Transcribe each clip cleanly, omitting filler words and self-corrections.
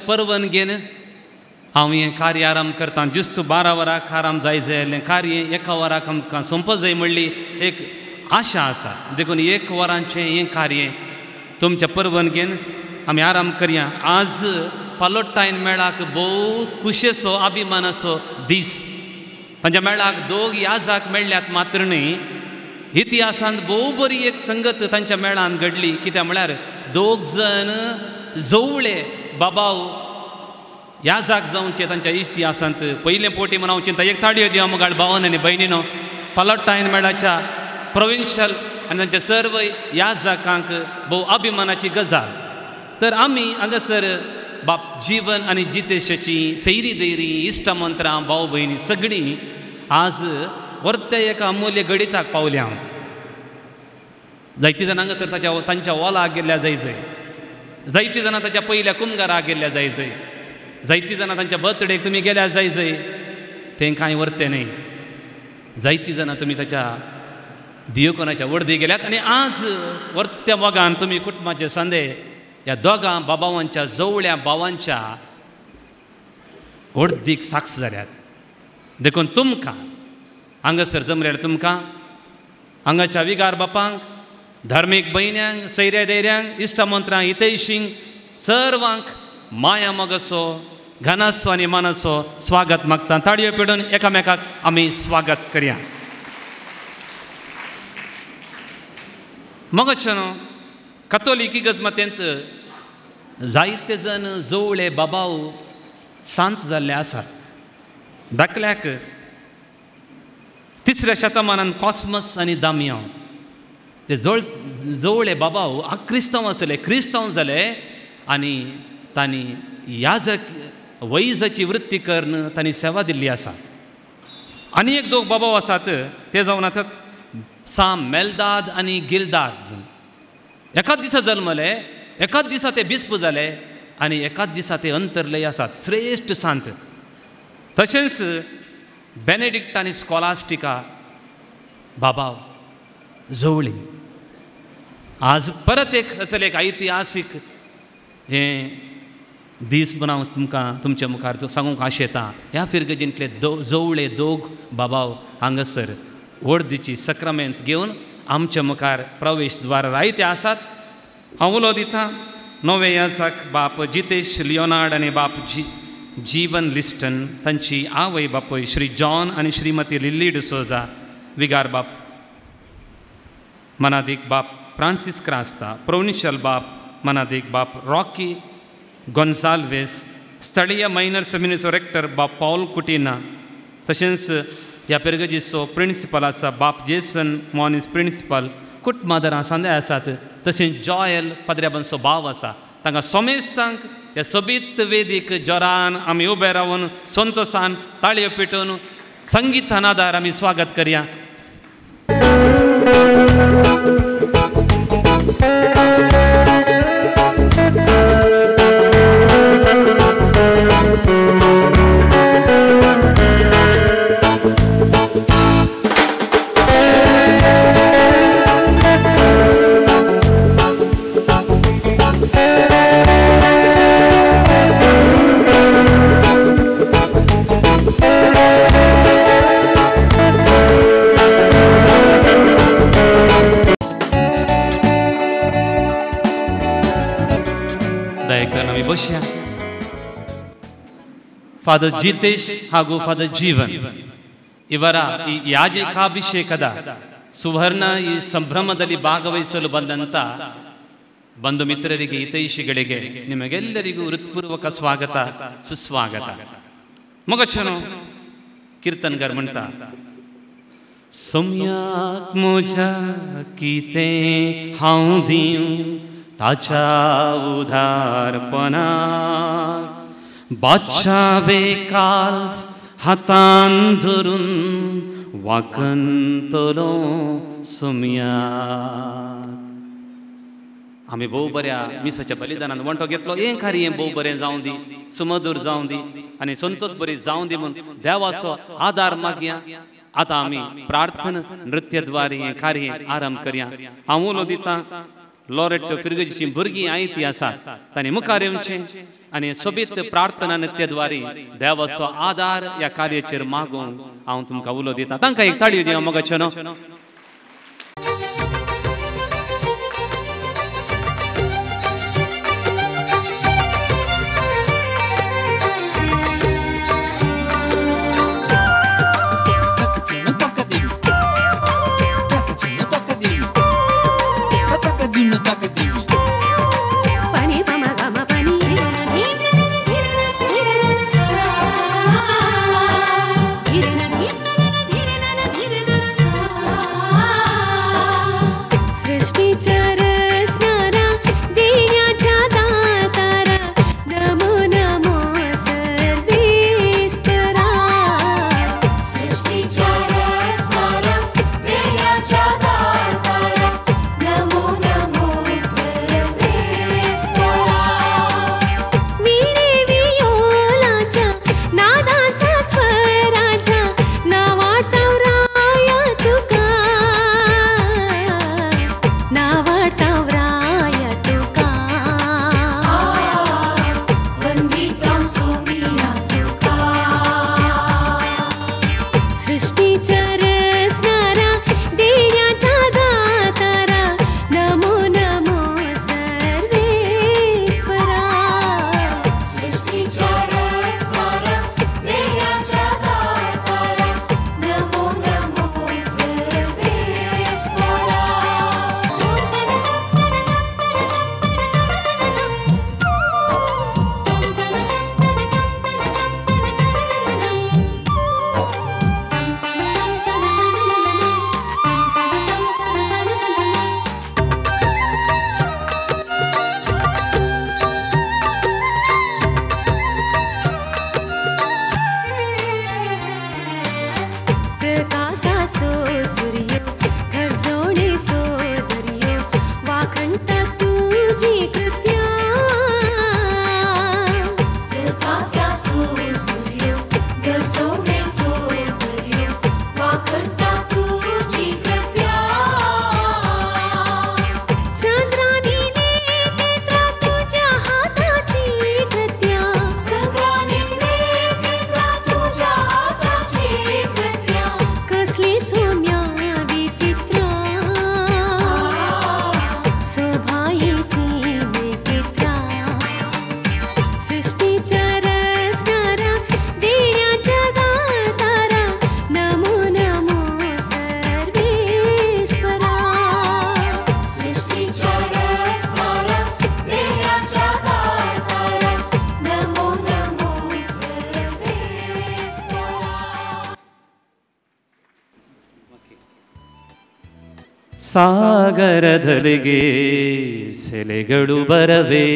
परवानगीन हांव हें कार्य आराम करता. जुस्त 12 वरांक आराम जाय जाय कार्य 1 वराक आमकां संप जाय म्हणली एक आशा आसा. देखून 1 वरांचें हें कार्य तुमच्या परवानगीन आमी आराम करया. आज पालोटायन मेळाक भोव खुशेचो अभिमानाचो दीस. तांच्या मेळाक 2 याजाक मेळ्ळ्यात मात्र न्ही, इतिहासांत भोव बरी एक संगत तांच्या मेळान घडली. कित्याक म्हळ्यार 2 जण जवळे बाबाव याजाक जावचे तांच्या इतिहासांत पयले पोटी मनावचे. एक ताडयो दिया मुगाळ भावन आनी भयणीनो, पालोटायन मेळाच्या प्रोविन्शियल आनी तांच्या सर्व याजकांक भोव अभिमानाची गजाल. तर आमी हांगासर बाप जीवन आनी जितेशाची सैरी दैरी इश्टमंत्रां भाव भयणी सगळीं आज वर्ते एका अमूल्य गणिताक पावल्या. जायतीं जाणां हांगासर तांच्या वॉलाक गेल्ल्या जाय जंय, जायतीं जाणां ताच्या पयल्या कुंगाराक गेल्ल्या जाय जंय, जायतीं जाणां तांच्या बर्थडेक तुमी गेल्या जाय जंय, तें कांय वर्ते न्ही. जायतीं जाणां तुमी ताच्या दियोकोनाच्या वर्दी गेल्यात. आनी आज वर्त्या मोगान तुमी कुटुंबाचे संदे ह्या 2 बाबावांच्या जवळ्या भावांच्या वर्दीक साक्ष जाल्यात. देखून तुमकां हांगासर जमल्यार तुमकां हांगाच्या विगार बापांक, धार्मीक भयण्यांक, सैऱ्या दैऱ्यांक, इश्टमंत्रांक, हितैशींक सर्वांक माया मोगाचो घनाचो आनी मानाचो स्वागत मागता. ताळयो पिडून एकामेकाक आमी स्वागत करया. मोगाचेनो कथोलिक इगर्जेंत जायते जण जवळे बाबाव सांत जाल्ले आसात. दाखल्याक 3ऱ्या शतमानांत कॉस्मस आनी दामियो ते जवळे बाबाव क्रिस्तांव आसले, क्रिस्तांव जाले आनी तांणी याजक वैजाची वृत्ती करून तांणी सेवा दिल्ली आसा. आनी एक 2 बाबाव आसात, ते जावन आतात साम मेलदाद आनी गिलदाद. एकाच दिसा जल्मले, एकाच दिसा ते बिस्प जाले आनी एकाच दिसा ते अंतरले आसात. श्रेश्ठ सांत. तशेंच बेनेडिक्ट आनी स्कॉलास्टिका बाबाव जवळीं. आज परत एक असले एक ऐतिहासीक हे दीस हांव तुमकां तुमच्या मुखार सांगूंक आशेता. ह्या फिरगजींतले जवळे 2 बाबाव हांगासर वर्दीची सक्रामेंत घेवन आमच्या मुखार प्रवेश द्वार रायते आसात. हांव उलो दितां 9 याजाक बाप जितेश लियोनार्ड आनी बाप जीवन लिस्टन, तांची आवय बापय श्री जॉन आनी श्रीमती लिली डिसोजा, विगार बाप मनादीक बाप फ्रांसीस क्रास्ता, प्रोविन्शियल बाप मनादीक बाप रॉकी गोन्साल्वेस, स्थळीय मायनर सेमिनारीचो रेक्टर बाप पॉल कुटिना, तशेंच ह्या पेरगजीचो प्रिंसिपल आसा बाप जेसन मॉनिस प्रिंसिपल, कुटमादरां सांदे आसात. तशेंच जॉयल पाद्र्याबांचो भाव आसा. तांकां सोमेस्तांक ह्या सोबीत वेदीक जोरान आमी उबे रावन संतोशान ताळयो पिटून संगीतान आदार आमी स्वागत करया. ಫಾದರ್ ಜಿತೇಶ್ ಹಾಗೂ ಫಾದರ್ ಜೀವನ್ ಇವರ ಈ ಯಾಜಕಾಭಿಷೇಕದ ಸುವರ್ಣ ಈ ಸಂಭ್ರಮದಲ್ಲಿ ಭಾಗವಹಿಸಲು ಬಂದಂತ ಬಂಧು ಮಿತ್ರರಿಗೆ ಹಿತೈಷಿಗಳಿಗೆ ನಿಮಗೆಲ್ಲರಿಗೂ ಹೃತ್ಪೂರ್ವಕ ಸ್ವಾಗತ ಸುಸ್ವಾಗತ. मगचनो कीर्तनकार म्हणटा सम्याक म्हज्या कितें हांव दिवं ताच्या उदारपणाक बादशावे काल्स हातान धरून वाकनतलो सम्याक. आमी भोव बऱ्या मिसाच्या बलिदानान वंटो घेतलो. हें खरी हें भोव बरें जावं दी, सुमधूर जावं दी आनी संतोष बरी जावं दी म्हूण देवाचो आदार मागया. आतां आमी प्रार्थना नृत्यद्वारे हें कार्य आरंभ करया. हांव उलो दितां लॉरेट फिरगजीची भुरगीं आयती आसात तांणी मुखार येवचें आनी सोबीत प्रार्थना नित्यद्वारी देवाचो आदार ह्या कार्याचेर मागूंक हांव तुमकां उलो दितां. तांकां एक ताळयो दिया मोगाचें. ಸಾಗರದಲ್ಲಿಗೆ ಸೆಲೆಗಳು ಬರವೇ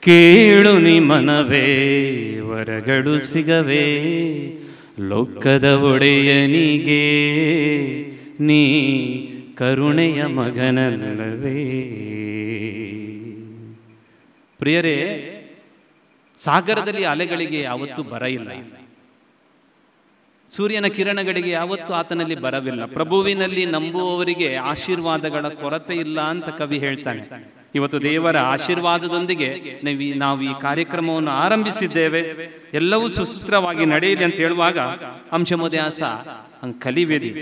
ಕೇಳು ನಿ ಮನವೇ ವರಗಳು ಸಿಗವೇ ಲೋಕದ ಒಡೆಯನಿಗೆ ನೀ ಕರುಣೆಯ ಮಗನಲ್ಲವೇ. ಪ್ರಿಯರೇ, ಸಾಗರದಲ್ಲಿ ಅಲೆಗಳಿಗೆ ಯಾವತ್ತೂ ಬರ ಇಲ್ಲ. ಸೂರ್ಯನ ಕಿರಣಗಳಿಗೆ ಯಾವತ್ತೂ ಆತನಲ್ಲಿ ಬರವಿಲ್ಲ. ಪ್ರಭುವಿನಲ್ಲಿ ನಂಬುವವರಿಗೆ ಆಶೀರ್ವಾದಗಳ ಕೊರತೆ ಇಲ್ಲ ಅಂತ ಕವಿ ಹೇಳ್ತಾನೆ. ಇವತ್ತು ದೇವರ ಆಶೀರ್ವಾದದೊಂದಿಗೆ ನಾವು ಈ ಕಾರ್ಯಕ್ರಮವನ್ನು ಆರಂಭಿಸಿದ್ದೇವೆ. ಎಲ್ಲವೂ ಸುಸೂತ್ರವಾಗಿ ನಡೆಯಲಿ ಅಂತ ಹೇಳುವಾಗ ಅಂಶಮೋದೆ ಆಸ ಹಂಗೆ ಕಲಿವೇದಿ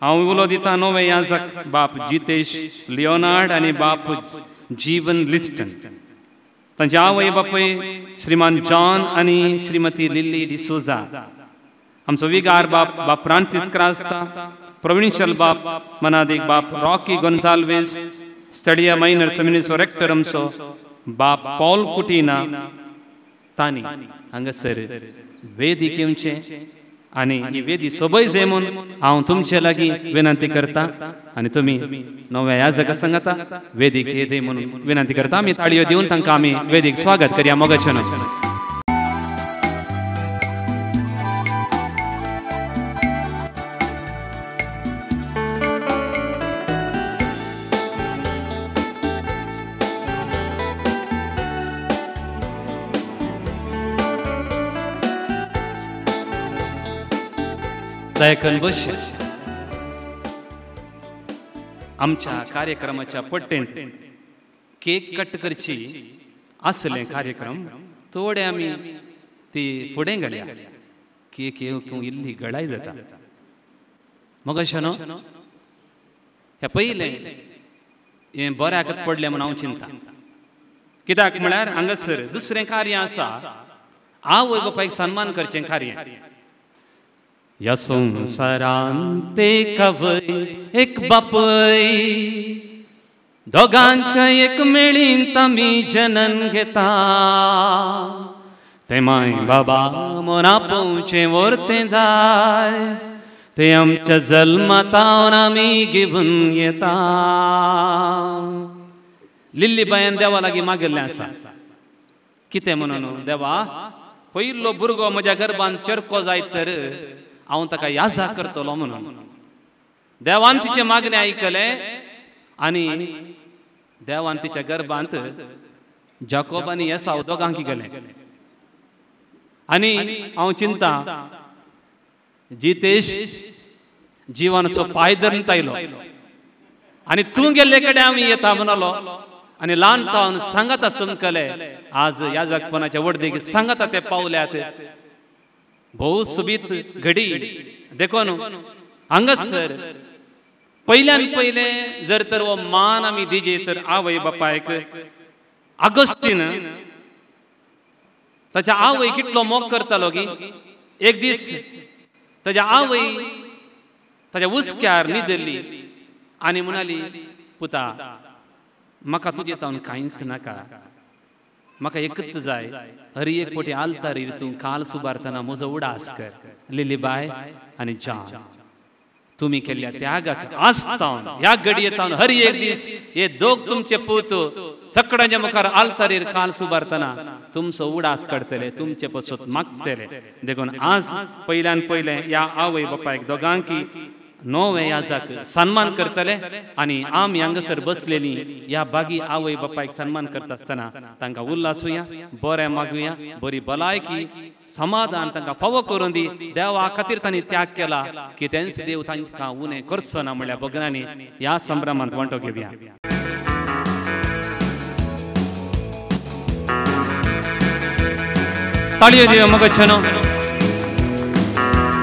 आवलोदिता नोवे याजक बाप जितेश लिओनार्ड आणि बाप जीवन लिस्टन तांचे आवय बापय श्रीमान जॉन आणि श्रीमती लिली डिसोजा. आमचो विगार बाप फ्रांसिस क्रास्ता, प्रोविन्शियल बाप मनादिक बाप रॉकी गोन्साल्वेस, स्टडिया मायनर सेमिनारीचो रेक्टर आमचो बाप पॉल कुटिना तानी हांगासर वेदिकेचे आणि ही वेदी सोबय जे म्हणून हांव तुमचे लागीं विनंती करता आणि तुम्ही नव्या याजका संगता वेदीक येते म्हणून विनंती करता. आमी ताळयो दिवन तांकां आमी वेदीक स्वागत करया मोगाचें. दयाकन बस आमच्या कार्यक्रमाच्या पट्टेंत केक कट करची असले कार्यक्रम थोडे आमी ती फुडें घाल्या केक येवंक इल्ली गळाय जाता मग अशें न्हू हे पयलें हें बऱ्याकच पडलें म्हणून हांव चिंता कित्याक म्हळ्यार हांगासर दुसरें कार्य आसा आवय बापायक सन्मान करचें कार्य ह्या संवसारांत एकवय एक बापय दोगांच्या एक मेळींत आमी जनन घेता ते माय बाबा मना पोवचें व्हरतें जायज ते आमच्या जल्मातावन आमी घेवन येता लिल्लीबायन देवा लागीं मागिल्लें आसा कितें म्हणून देवा पयलो भुरगो म्हज्या गर्भांत चरको जायत तर हांव ताका याजा करतलो म्हणून देवान तिचें मागणें आयकलें आनी देवान तिच्या गर्भांत जाकोब आनी एसाव दोगांक गेलें आनी हांव चिंता जितेश जिवानाचो पायदंत आयलो आनी तूं गेल्ले कडेन आमी येता म्हणलो आनी ल्हानपण सांगाता समकलें आज याजकपणाच्या वडदेक सांगाता ते पावल्यात भोव सुबीत घडी देखून हांगासर पयल्यान पयलें जर तर हो मान आमी दिजे तर आवय बापायक आगोस्तीन ताच्या आवय कितलो मोग करतालो गी एक दीस ताच्या आवय ताच्या उस्क्यार न्हिदली आनी म्हणाली पुता म्हाका तुजे तावन कांयच नाका म्हाका एकच जाय हरी एक पोटी आलतारीर तूं काल सुबारतना म्हजो उडास कर लिलीबाय आनी जान तुमी केल्ल्या त्यागाक आस्तावन ह्या घडयेतावन हरी एक दीस हे दोग तुमचे पूत सगळ्यांच्या मुखार आलतारीर काल सुबारतना तुमचो उडास काडटले तुमचे पसत मागतले देखून आज पयल्यान पयलें ह्या आवय बापायक दोगांकी नवे याजाक सन्मान करतले आनी आमी हांगासर बसलेलीं ह्या बागी आवय बापायक सन्मान करता आसतना तांकां उल्हासूया बरें मागुया बरी भलायकी समाधान तांकां फावो करून दी देवा खातीर तांणी त्याग केला की तेंच देव तांकां उणें करचो ना म्हळ्यार भगनांनी ह्या संभ्रमांत वांटो घेवया ताळयो दिवया मग छनो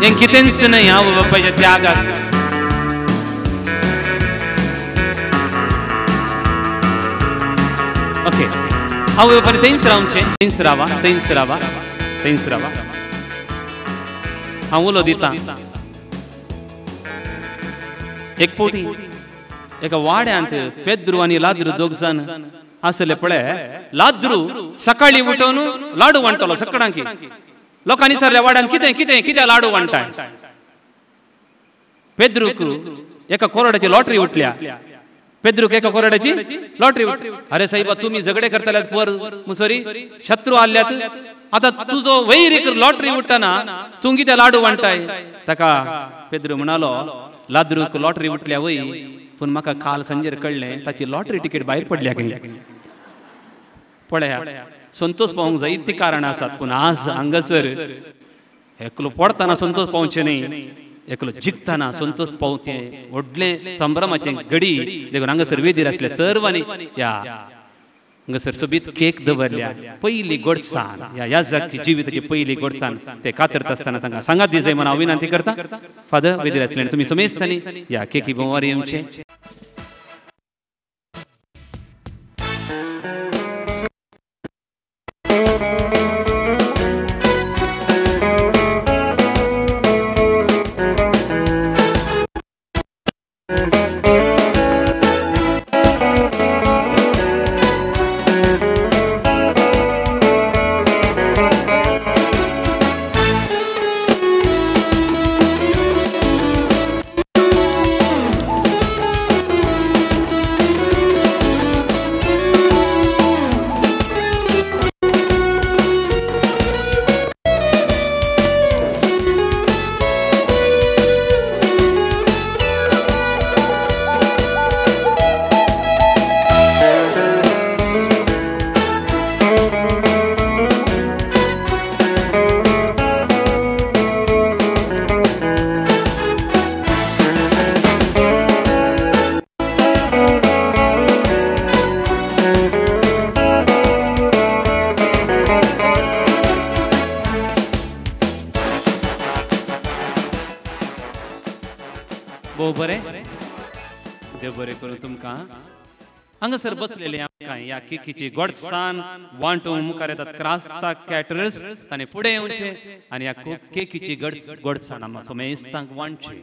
हें कितेंच न्हय आवय बापायच्या त्यागाक ओके आवय बापायन थंयच रावचें थंयच रावा हांव उलो दितां एक पोटी एका वाड्यांत पेद्रू आनी लाद्रू दोग जाण आसले पळय लाद्रू सकाळी उठून लाडू वांटलो सकाळांकी लोकांनी विचारले वाड्यान कितें लाडू वांटाय पेद्रूक एका कोरड्याची लॉटरी उठल्या पेद्रूक एका कोरड्याची लॉटरी अरे साहेबा तुम्ही झगडे करतल्यात पर मुसोरी शत्रू आल्यात आता तुझो वैरीक लॉटरी उठना तू कितें लाडू वांटाय ताका पेद्रू म्हणालो लाद्रूक लॉटरी उठल्या वय पूण म्हाका काल सांजेर कळ्ळें ताची लॉटरी तिकेट भायर पडल्या पळया संतोष पावंक जाय इतली कारणां आसात पूण आज हांगासर एकलो पडतना संतोष पावचें न्ही एकलो जिखतना संतोष पावचें व्हडलें संभ्रमाचें घडी देखून हांगासर वेदीर आसल्या सर्वांनी ह्या हांगासर सोबीत केक दवरल्या पयली गोडसाण ह्या याजकाची जिविताची पयली गोडसाण ते कातरता आसतना तांकां सांगात दी जाय म्हणून हांव विनंती करता फादर वेदीर आसले तुमी समेस्तांनी ह्या केकी बोवार येवचें भोव बरें देव बरें करूं तुमकां हांगासर बसलेले आमकां ह्या केकीची गोडसाण वांटूंक मुखार येतात क्रास्तां कॅटरर्स तांणी फुडें येवचें आनी ह्या केकीची गोडसाण आमकां समेस्तांक वांटची.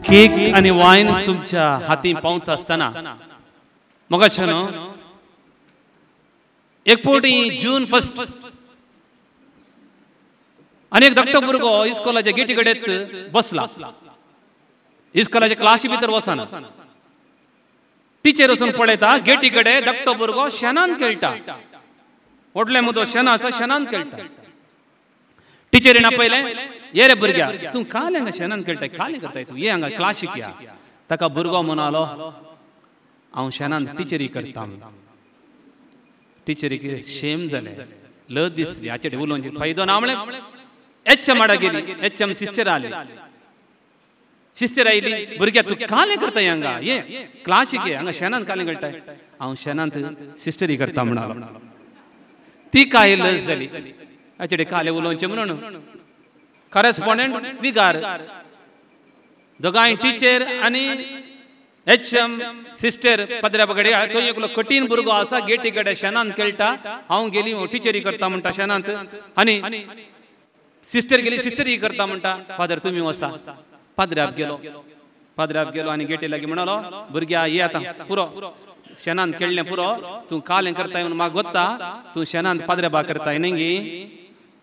केक आणि वाईन तुमच्या हाती पावता असताना मगाशी न्हू एक पोटी जून 1 आणि एक धाकटो भुरगो इस्कोलाच्या गेटी कडेन बसला. इस्कोलाच्या क्लासी भितर वचना टिचर वचून पळयता गेटी कडेन धाकटो भुरगो शेणान खेळटा. व्हडले मुदो शेण आसा शेणान खेळटा. टिचरीन आपयलें ये रे भुरग्या तूं काल हांगा शेणान खेळटाय कालें करताय तूं ये हांगा क्लासीक या. ताका भुरगो म्हणलो हांव शेणान टिचरी करता. टिचरीक शेम जालें लज दिसली हाचे कडेन उलोवंचे फायदो ना म्हणलें एचएम वाडा गेली. एचएम सिस्टर आली. सिस्टर आयली भुरग्या तूं कालें करताय हांगा ये क्लासीक ये हांगा शेणान कालें खेळटाय. हांव शेणान सिस्टरी करता म्हणलो. ती काय लज जाली हाचे कडेन कालें उलोवचें म्हणून करस्पॉन्डंट विगार दोगांय टिचर आनी एचएम सिस्टर पदऱ्या बगडे थंय एकलो कठीण भुरगो आसा गेटी कडेन शेणान खेळटा. हांव गेली टिचरी करता म्हणटा शेणांत आनी सिस्टर गेली सिस्टरी करता म्हणटा. फादर तुमी वसा. पाद्र्याप गेलो आनी गेटी लागीं म्हणलो भुरग्या ये आतां पुरो शेणान खेळ्ळें पुरो तूं कालें करताय म्हणून म्हाका वता तूं शेणान पाद्र्या करताय न्ही गी.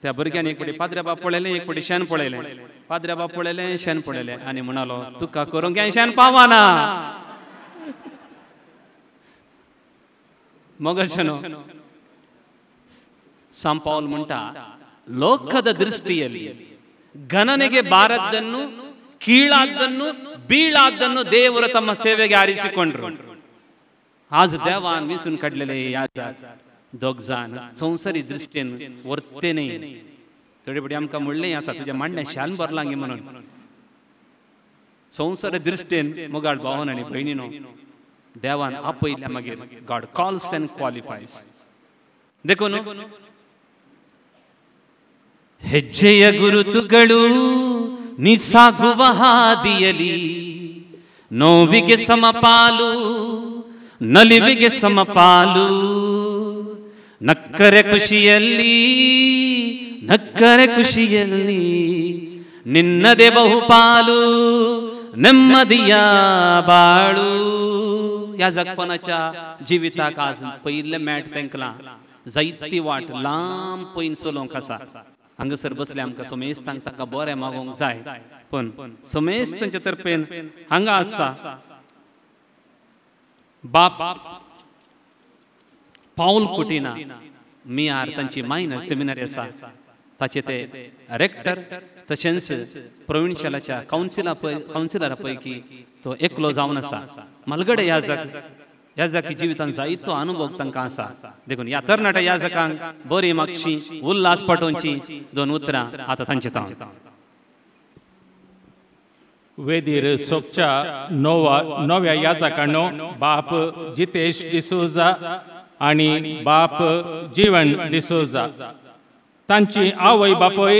त्या भुरग्यान एक फावटी पाद्र्या बाब पळयलें एक फावटी शेण पळयलें. पाद्र्या बाब पळयलें शेण पळयलें आनी म्हणलो तुका करूंक हें शेण पावना. मगशें न्हू ಸಾಂ ಪೌಲ್ ಮುಂಟ ಲೋಕದ ದೃಷ್ಟಿಯಲ್ಲಿ ಗಣನೆಗೆ ಬಾರದ್ದನ್ನು ಕೀಳಾದ್ದನ್ನು ಬೀಳಾದ್ದನ್ನು ದೇವರು ತಮ್ಮ ಸೇವೆಗೆ ಆರಿಸಿಕೊಂಡ್ರು. आज देवान विसून काडलेले दोग जाण संवसारी दृश्टीन वर्ते नाही. थोडे बडी आमकां म्हणलें आसा तुज्या मांडण्यात शान भरला गे म्हणून. संवसारी दृश्टीन मोगाळ भावन आनी भयणीनो देवान आपयल्या मागीर गॉड कॉल्स एंड क्वालिफायस. देखून ಹೆಜ್ಜೆಯ ಗುರುತುಗಳು ನೀ ಸಾಗುವ ಹಾದಿಯಲಿ ನೋವಿಗೆ ಸಮಪಾಲು ನಲಿವಿಗೆ ಸಮಪಾಲು ನಕ್ಕರೆ ಖುಷಿಯಲ್ಲಿ ನಿನ್ನದೇ ಬಹುಪಾಲು ನೆಮ್ಮದಿಯ ಬಾಳು. या जगपणाच्या जिविताक आज पयले मेळट तांकां जायती वाट लांब पयन चलोवंक आसा. हांगासर बसले आमकां समेस्तांक ताका बरें मागोवंक जाय पण समेस्तांचे तर्फेन हांगा आसा बाप पाऊल कुटिना मियार तांची मायनर सेमिनरी आसा ताचे ते रेक्टर तशेंच प्रोविन्शियलाच्या कावन्सिलरा पैकी तो एकलो जावन आसा. मलगडे याजकी जिवितांत जायतो अनुभव तांकां आसा. देखून ह्या तरणाट्या याजकांक बरी मागची उल्हास पटोवची 2 उतरां आतां तांचे तां. वेदीर सोपच्या नव्या याजकांनो बाप जितेश डिसोजा आनी बाप जीवन डिसोजा तांची आवय बापय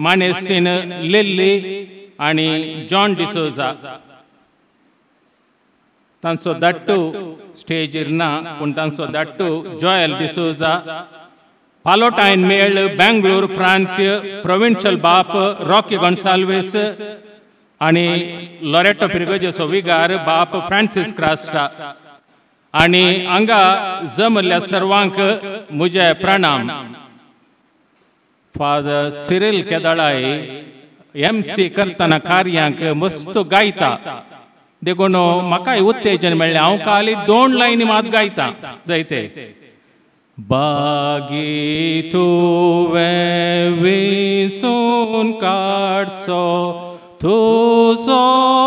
मानेस्तीन लिल्ली आनी जॉन डिसोजा. तांचो धाट्टू स्टेजीर ना पूण तांचो धाट्टू जॉयल डिसोजा पालोटायन मेळ बेंगळूर प्रांतीय प्रोविन्शियल बाप रॉकी गोन्साल्वेस आनी लॉरेटो फ्रिगोजेचो विगार बाप फ्रांसीस क्रास्टा आणि हांगा जमल्या सर्वांक म्हजे प्रणाम. फादर सिरिल केदाळाय MC करतना कार्यांक मस्त गायता देखून म्हाकाय उत्तेजन मेळ्ळें. हांव खाली 2 लायनी मात गायता जायते. बागी तुवें विसून काडचो तुजो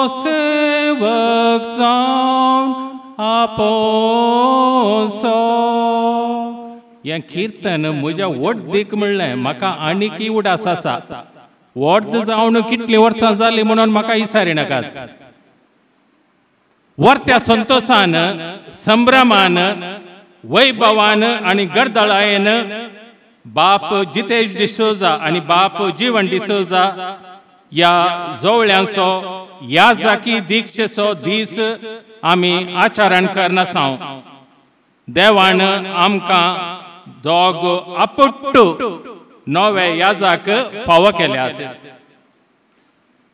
सेवक जावन आपोवचो. हें किर्तन म्हज्या व्हड देख म्हणलें. म्हाका आनीक उडास आसा. व्हड जावन कितलीं वर्सां जालीं म्हणून म्हाका विचारिनाकात. वर्त्या संतोषान, संभ्रमान, वैभवान आणि गडदळायेन बाप जितेश डिसोजा आणि बाप जीवन डिसोजा या जवळ्यांचो याजाकी दीक्षेचो दीस आमी आचरण करना साव. देवान आमकां दोग आपुट्टू नवे याजाक फावो केल्यात.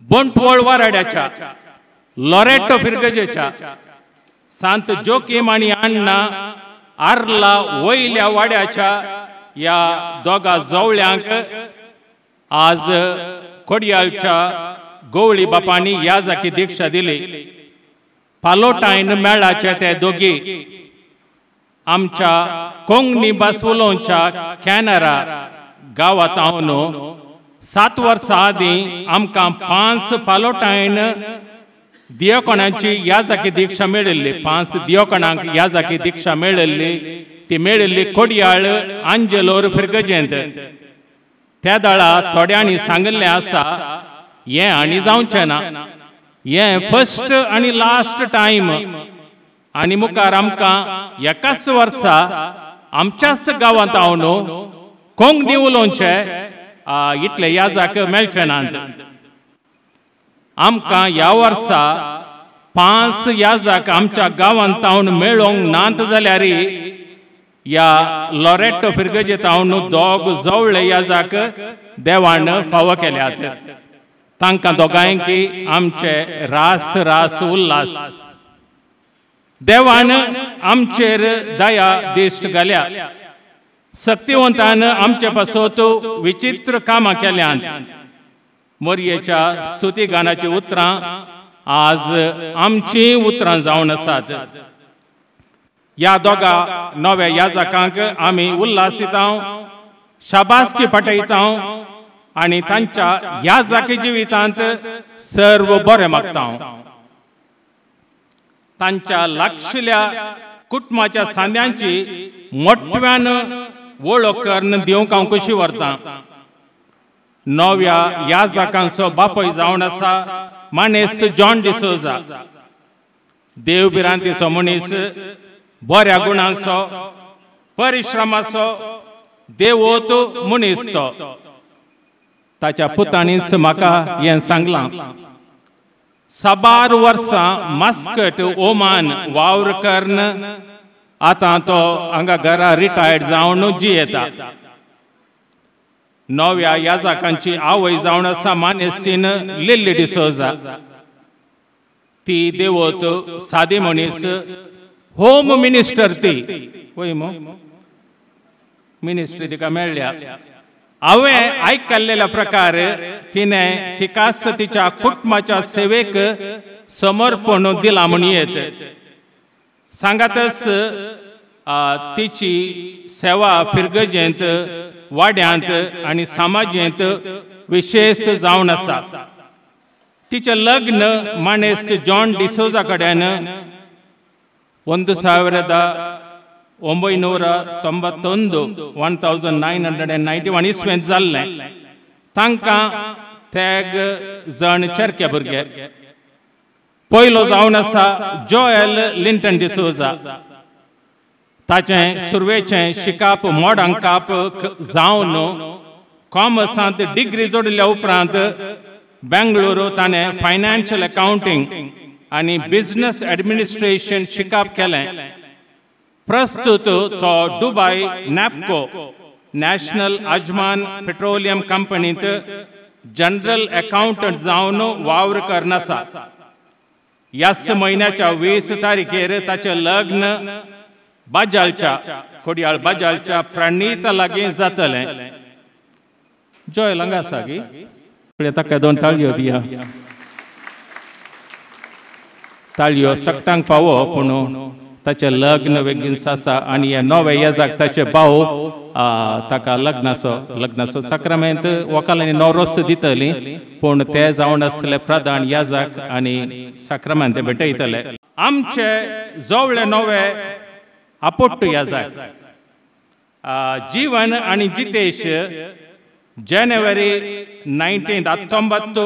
बोंटवळ वाराड्याच्या, लॉरेटो फिरगजेच्या, सांत जोकीम आणि अण्णा आर्ला वयल्या वाड्याच्या या दोगा जवळ्यांक आज कोडयालच्या गवळी बापांनी याजाकी दीक्षा दिली. पालोटायन मेळाचे ते दोगी आमच्या कोंगणी बासुलोंच्या कॅनरा गावात हांवन 7 वर्सां आदीं आमकां 5 पालोटायन दियोकोणांची याजाकी दीक्षा मेळिल्ली. 5 दियोकोणांक याजाकी दीक्षा मेळिल्ली. ती मेळिल्ली कोडयाळ आंजलोर फिरगजेंत. त्या दाळा थोड्यांनी सांगिल्लें आसा हें आनी जावचें ना. हें फर्स्ट आनी लास्ट टायम. आनी मुखार आमकां एकाच वर्सा आमच्याच गांवांत हांवन कोंकणी उलोवचें इतलें याजाक मेळचें नात. आमकां ह्या वर्सा 5 याजाक आमच्या गांवांत हांवन मेळोंक नात जाल्यार या लॉरेटो फिरगजेंत हांवन दोग जवळे याजाक देवान फावो केल्यात. तांकां दोगांयक आमचे रास रास उल्हास. देवान आमचेर दया दिश्ट घाल्या. सक्तिवंतान आमचे पासत विचित्र कामां केल्यांत. मोरयेच्या स्तुती गानाची उतरां आज आमची उतरां जावन आसात. या दोगा नव्या याजकांक आमी उल्हासिता, शाबासकी पटयता आणि तांच्या याजकी जिवितांत सर्व बरें मागता. तांच्या लागशिल्ल्या कुटुंबाच्या सांद्यांची मोठ्यान वळख करून दिवंक हांव कशी व्हरतां. नव्या याजकांचो बापूय जावन आसा मानेस्त जॉन डिसोजा. देवबिरांतीचो मनीस, बऱ्या गुणांचो, परिश्रमाचो, देवोत मनीस तो. ताच्या पुतांनीच म्हाका हें सांगलां. 12 वर्सां मास्कट ओमान वावर करून आतां तो हांगा घरा रिटायर्ड जावन जियेता. नव्या याजकांची आवय जावन आसा मानेस्तीन लिल्ली डिसोजा. ती देवोत सादी मनीस, होम मिनिस्टर ती. वय मिनिस्ट्री तिका मेळ्ळ्या. हांवें आयकल्लेल्या प्रकार तिणें तिकाच तिच्या कुटुंबाच्या सेवेक समर्पण दिलां म्हूण येत. सांगातच तिची सेवा फिरगजेंत, वाड्यांत आनी समाजेंत विशेष जावन आसा. तिचें लग्न मानेस्त जॉन डिसोजा कडेन 1991 इसवेंत जाल्लें. तांकां तेग जण चरके भुरगे. पयलो जावन आसा जोएल लिंटन डिसोजा. ताचें सुरवेचें शिकाप मोडांकाप जावन कॉमर्सांत डिग्री जोडल्या उपरांत बेंगळुरू ताणें फायनान्शियल अकाउंटिंग आनी बिझनेस एडमिनिस्ट्रेशन शिकाप केलें. प्रस्तुत तो दुबय नॅपको नॅशनल अजमान पेट्रोलियम कंपनींत जनरल अकाउंटंट जावन वावर करन आसा. ह्याच म्हयन्याच्या 20 तारखेर ताचें लग्न बाजालच्या खोडयाळ बाजालच्या प्रणीत लागीं जातलें. जॉयल हांगा आसा गी ताका 2 ताळयो दिया. ताळयो सक्तांक फावो पूण ताचें लग्न बेगीनच आसा आनी ह्या नव्या येजाक ताचे भाव ताका लग्नाचो साक्रामेंत वकालांनी नवरोस दितलीं पूण ते जावन आसले प्रधान येजाक आनी साक्रामेंत भेटयतले. आमचे जवळे नवे आपोट्ट येजाक जीवन आनी जितेश जानेवारी 19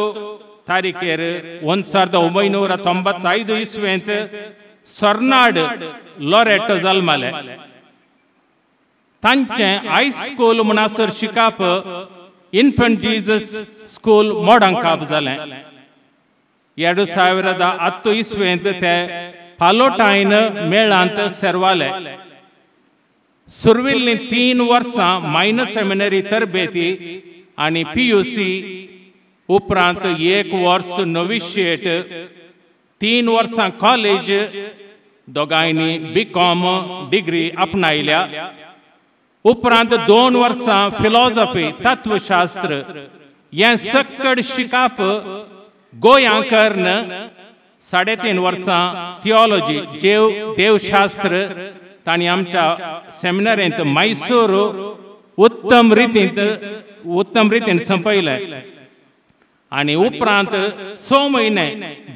तारखेर 1995 इस्वेंत सर्नाड लॉरेटो जल्माले. तांचें हायस्कूल म्हणसर शिकप इन्फंट जीजस स्कूल मोडंकाप जालें. 2008 इस्वेंत ते पालोटायन मेळांत सेरवाले. सुरविल्लीं 3 वर्सां मायनर सेमिनरी तरबेती आनी PUC उपरांत 1 वर्स नोविशिएट 3 वर्सां कॉलेज दोगांयनी BCom डिग्री आपणायल्या. उपरांत 2 वर्सां फिलॉसॉफी तत्वशास्त्र हें सकड शिकप गोंयां कर्ण 3.5 वर्सां थियोलॉजी देवशास्त्र तांणी आमच्या सेमिनारींत मैसूर उत्तम रितीन संपयलें. आनी उपरांत 6 म्हयने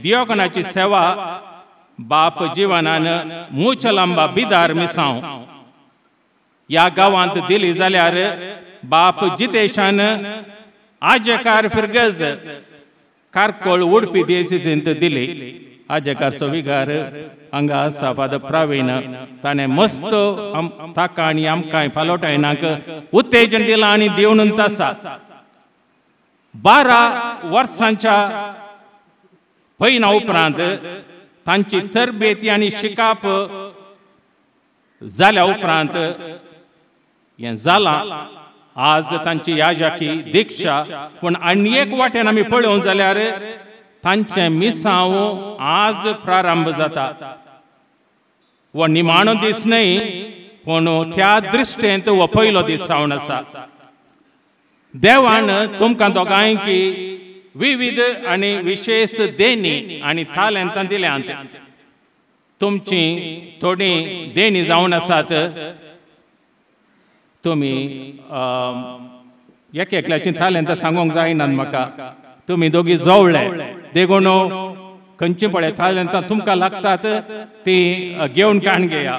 दियोगनाची सेवा बाप जिवनान मुचलांबा बिदार मिसांव ह्या गांवांत दिली जाल्यार बाप जितेशान आजेकार फिरगज कारकोळ उडपी देसीसींत दिली. आजेकार सोविगार हांगा आसा फादर प्रवीण ताणें मस्त ताका आनी आमकां पालोटायनाक उत्तेजन दिलां आनी दिवनूच आसा. 12 वर्सांच्या पैना उपरांत तांची तरबेती आनी शिकप जाल्या उपरांत हें जालां. आज तांची याजाकी दिक्षा पूण आनी एक वाटेन आमी पळोवंक जाल्यार तांचें मिसांव आज प्रारंभ जाता. हो निमाणो दीस न्हय पूण त्या दृश्टेंत हो पयलो दीस जावन आसा. देवान तुमकां दोगांयकी विविध आनी विशेष देणी आनी तालंतां दिल्यांत. तुमची थोडी देणी जावन आसात. तुमी एकल्याची तालंतां सांगूंक जायनात म्हाका. तुमी दोगी जवळे देखून खंयची पळय तालंतां तुमकां लागतात ती घेवन काण घेया.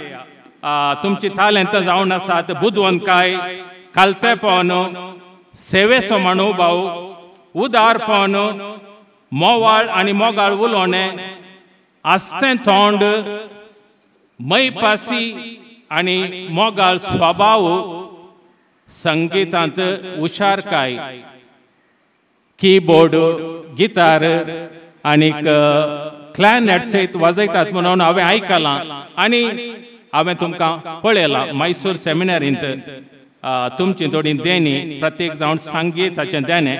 तुमची तालंतां जावन आसात बुदवंतकाय, कालतेपण, सेवेचो मनोभाव, उदारपण, मोवाळ आनी मोगाळ उलोवणें, आस्तें तोंड, मैपासी आनी मोगाळ स्वभाव, संगीतांत हुशारकाय, कीबोर्ड, गिटार आनीक क्लॅरनेट सयत वाजयतात म्हणून हांवें आयकलां आनी हांवें तुमकां पळयलां मैसूर सेमिनारींत. तुमची थोडी देणी प्रत्येक जावन संगीताचें देणें.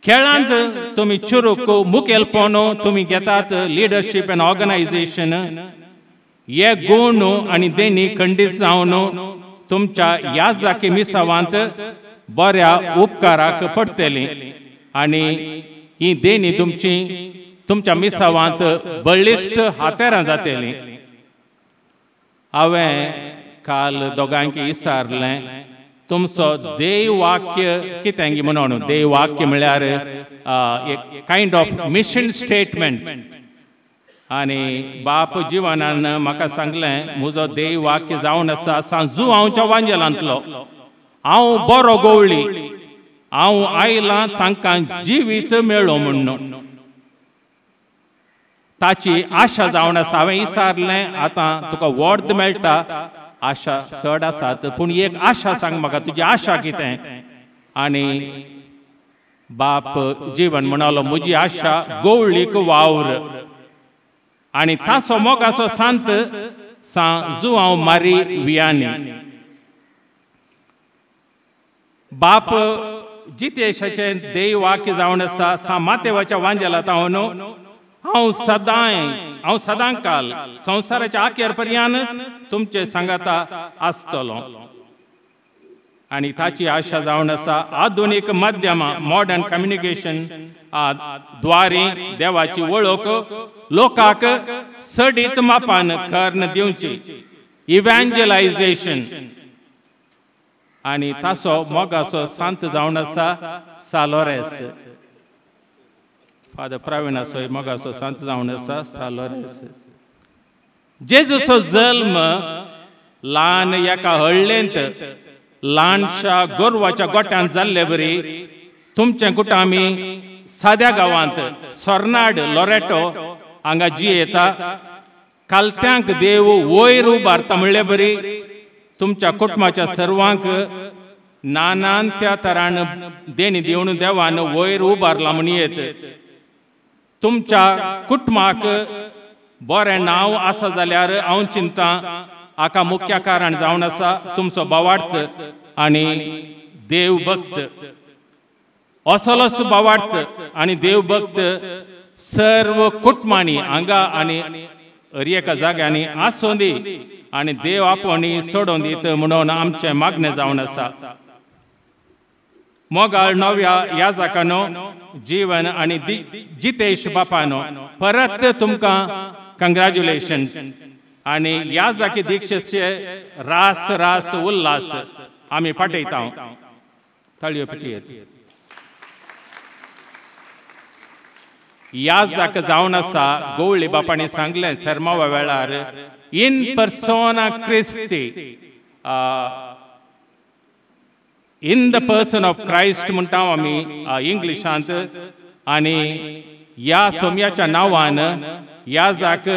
खेळांत तुमी चुरूक मुखेलपण तुमी घेतात. लिडरशीप एंड ऑर्गनायझेशन हे गूण आनी देणी खंडीत जावन तुमच्या याजाकी मिसावांत बऱ्या उपकाराक पडटली आनी ही देणी तुमच्या मिसावांत बळिश्ट हातेरां जातलीं. हांवें काल दोगांयकी विचारलें तुमचो देववाक्य कितें म्हणून. देववाक्य म्हळ्यार एक कायंड ऑफ मिशन स्टेटमेंट. आनी बाप जिवनान म्हाका सांगलें म्हजो देववाक्य जावन आसा सांजू हांवच्या वांजेलांतलो. हांव बरो गवळी, हांव आयलां तांकां जिवीत मेळ्ळो म्हणून. ताची आशा जावन आसा. हांवें विचारलें आतां तुका वर्द मेळटा, आशा चड आसात पूण एक आशा सांग म्हाका, तुजी आशा कितें. आनी बाप जीवन म्हणलो म्हजी आशा गवळीक वावर आनी ताचो मोगाचो सांत सांजू हांव मारी वियांनी. बाप जितेशाचें देववाक्य जावन आसा. मातेवाच्या वांजेलांत हांव हांव सदांकाल संवसाराच्या आखेर पर्यंत तुमचे सांगाता आसतलो आणि ताची आशा जावन आसा आधुनीक माध्यमां मॉडर्न कम्युनिकेशन द्वारे देवाची वळख लोकांक सडीत मापान कर्ण दिवची इव्हँजलायझेशन आणि ताचो मोगाचो सांत जावन आसा सालोरेस. फादर प्रवीण असो मोगाचो सांत जावन आसा सालोरेस. जेजूचो जल्म ल्हान एका हळ्ळेंत ल्हानशा गोरवाच्या गोट्यांत जाल्ले बरी तुमचे कुटुंब आमी साद्या गांवांत सोर्नाड लोरेटो हांगा येता. कालत्यांक देव वयर उबारता म्हणले बरी तुमच्या कुटुंबाच्या सर्वांक नानान त्या तरान देणी दिवन देवान वयर उबारला म्हूण येत. तुमच्या कुटुंबाक बरें नांव आसा जाल्यार हांव चिंता हाका मुख्य कारण जावन आसा तुमचो भावार्थ आनी देवभक्त. असलोच भावार्थ आनी देवभक्त सर्व कुटुंबांनी हांगा आनी हर एका जाग्यांनी आसूं दी आनी देव आपोवणी सोडून दीत म्हणून आमचें मागणें जावन आसा. मोगाळ नव्या याजकानो जीवन आनी जितेश बापानो परत तुमकां कंग्रॅच्युलेशन्स आनी याजकी दिक्षेचे रास रास उल्हास आमी पाठयता. ताळयो पिटयेत. याजक जावन आसा गवळी बापाणी सांगलें सर्मावा वेळार इन पर्सोना क्रिस्टी in the person of Christ म्हणटा आमी इंग्लिशांत. आनी ह्या सोम्याच्या नांवान याजक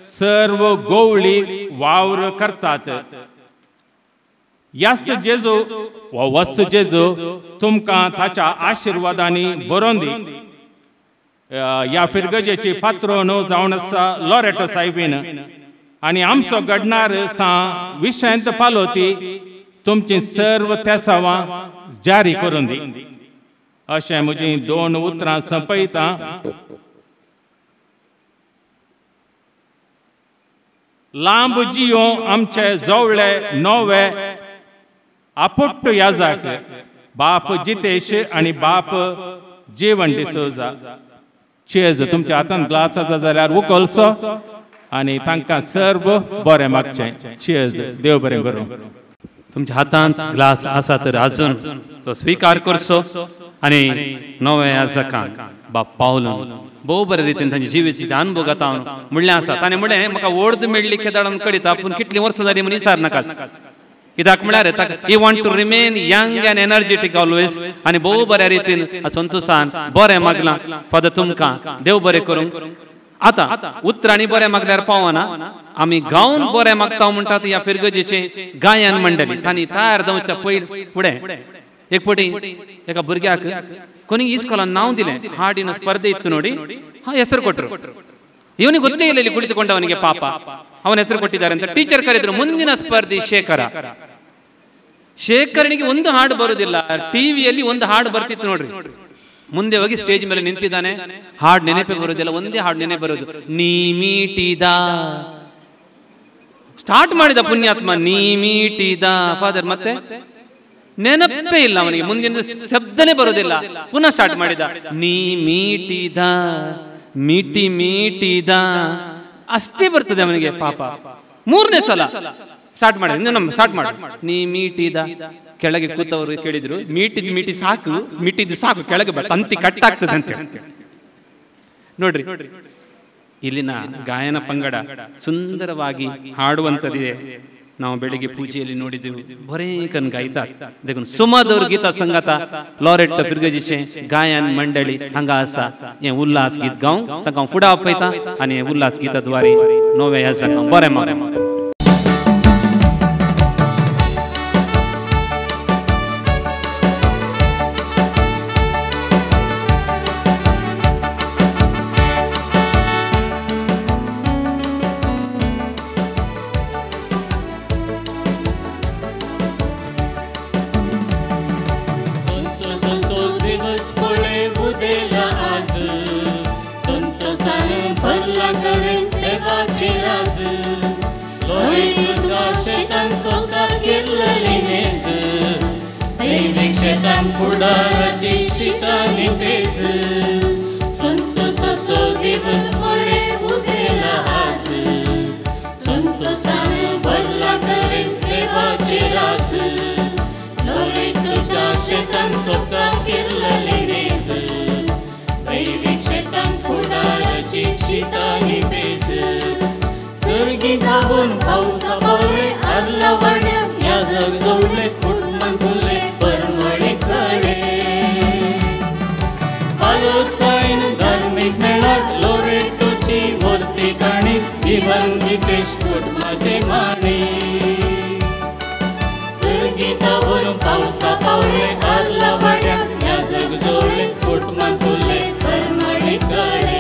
सर्व गवळी वावर करतात. यास जेजू वा वस जेजू तुमकां ताच्या आशिर्वादांनी बरोवन दी. ह्या फिरगजेची पात्रोन जावन आसा लोरेटो सायबीन आनी आमचो घडणार सा विशेंत पालोती तुमची सर्व तेसावां जारी करून दी. अशें म्हजी 2 उतरां संपयता. लांब जियो आमचे जवळे नवे आपुट्ट याजक बाप जितेश आनी बाप जीवन डिसोजा. चेज तुमच्या हातान ग्लास आसा जाल्यार उखलसो आनी तांकां सर्व बरें मागचें. चेज देव बरें करूं. तुमच्या हातांत ग्लास आसा तर आजून तो स्वीकार करचो आनी नवे याजकांक बाप पावलो भोव बरे रितीन तांचे जिवीत अनुभव घेता म्हणलें आसा. ताणें म्हणलें म्हाका वर्द मेळ्ळी केदारान कळटा पूण कितलीं वर्सां जालीं म्हूण विचार नाकाच. कित्याक म्हळ्यार he want to remain young and energetic always आनी भोव बऱ्या रितीन संतोषान बरें मागलां. फादर तुमकां देव बरें करूं. आतां उतरांनी बरें मागल्यार पावना आमी गावन बरें मागता म्हणटात ह्या फिरगजेचे गायन मंडळी. तांणी तयार जावच्या फुडें एक फावटी एका भुरग्याक कोणी इस्कॉलान नांव दिलें हाडिन स्पर्धे इत्तु नोडी ಹೆಸರು ಕೊಟ್ಟರು. ಇವನಿಗೆ ಗೊತ್ತೇ ಇಲ್ಲ ಇಲ್ಲಿ ಕುಳಿತುಕೊಂಡವನಿಗೆ ಪಾಪ ಅವನ ಹೆಸರು ಕೊಟ್ಟಿದ್ದಾರೆ ಅಂತ ಟೀಚರ್ ಕರೆದ್ರು. ಮುಂದಿನ ಸ್ಪರ್ಧಿ ಶೇಖರನಿಗೆ ಒಂದು ಹಾಡು ಬರುವುದಿಲ್ಲ. ಟಿವಿಯಲ್ಲಿ ಒಂದು ಹಾಡು ಬರ್ತಿತ್ತು ನೋಡ್ರಿ. ಮುಂದೆ ಹೋಗಿ ಸ್ಟೇಜ್ ಮೇಲೆ ನಿಂತಿದ್ದಾನೆ. ಹಾಡು ನೆನಪೇ ಬರುವುದಿಲ್ಲ. ಒಂದೇ ಹಾಡು ನೆನಪು ಬರುವುದು ನೀ ಮೀಟಿದ. ಸ್ಟಾರ್ಟ್ ಮಾಡಿದ ಪುಣ್ಯಾತ್ಮ ನೀ ಮೀಟಿದ ಫಾದರ್. ಮತ್ತೆ ನೆನಪೇ ಇಲ್ಲ ಅವನಿಗೆ. ಮುಂದಿನ ಶಬ್ದನೇ ಬರುವುದಿಲ್ಲ. ಪುನಃ ಸ್ಟಾರ್ಟ್ ಮಾಡಿದ ನೀ ಮೀಟಿದ ಮೀಟಿ ಮೀಟಿದ ಅಷ್ಟೇ ಬರ್ತದೆ ಅವನಿಗೆ ಪಾಪ. 3ನೇ ಸಲ ಸ್ಟಾರ್ಟ್ ಮಾಡಿ ಸ್ಟಾರ್ಟ್ ಮಾಡಿ ನೀ ಮೀಟಿದ. ಕೆಳಗೆ ಕೂತವರು ಕೇಳಿದ್ರು ಮೀಟಿದ್ ಸಾಕು ಮೀಟಿದ್ದು ಸಾಕು ಕೆಳಗೆ ತಂತಿ ಕಟ್ಟಾಗ್ತದೆ ಅಂತ ನೋಡ್ರಿ. ಇಲ್ಲಿನ ಗಾಯನ ಪಂಗಡ ಸುಂದರವಾಗಿ ಹಾಡುವಂಥದ್ದಿದೆ. ನಾವು ಬೆಳಿಗ್ಗೆ ಪೂಜೆಯಲ್ಲಿ ನೋಡಿದ್ದೆವು. बरेकन गायतात. देखून सुमधुर गीता संगता लॉरेट फिरगजीचे गायन मंडळी हांगा आसा. हे उल्हास गीत गावंक तांकां फुडां आपयता आनी हे उल्हास गीता द्वारे नव्या याजकांक बरें मागता. दिवस पळे उदेला आज संतोषान शेतान फुडाराची शितानी पेस संतोषाचो दिवस मोडे उदेला हास संतोषान भरला करेस देवाचे रास लोरे तुझ्या शेतान सोपा केलेली रेस दैविक शेतान फुडाराची शितानी पेस सर्गी धावून पावसा पावले आदला वाड्या या जग जवळे कुटुंबान तुले परमळी कडे पालोतायन धार्मिक मेळात लोरेटोची वर्ती काणी जीवन जितेश कुटुंबाचे माणी सर्गी धावून पावसा पावले आदला वाड्या या जग जवळे कुटुंबान तुले परमळी कडे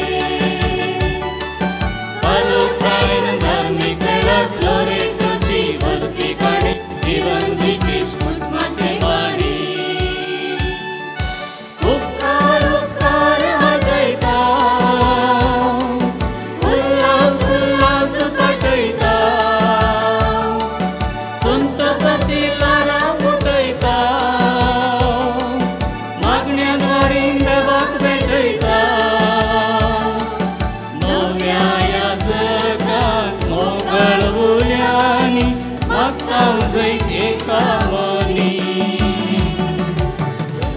धार्मिक मेळात लोरेटोची वर्ती काढे जीवन जितेश कुटुंबाचे वाणी उपकार उपकार हाजयता उल्हास उल्हास पाठयता संतोषाची लारा उठयता मागण्यांद्वारे देवाक भेटयता एका मनी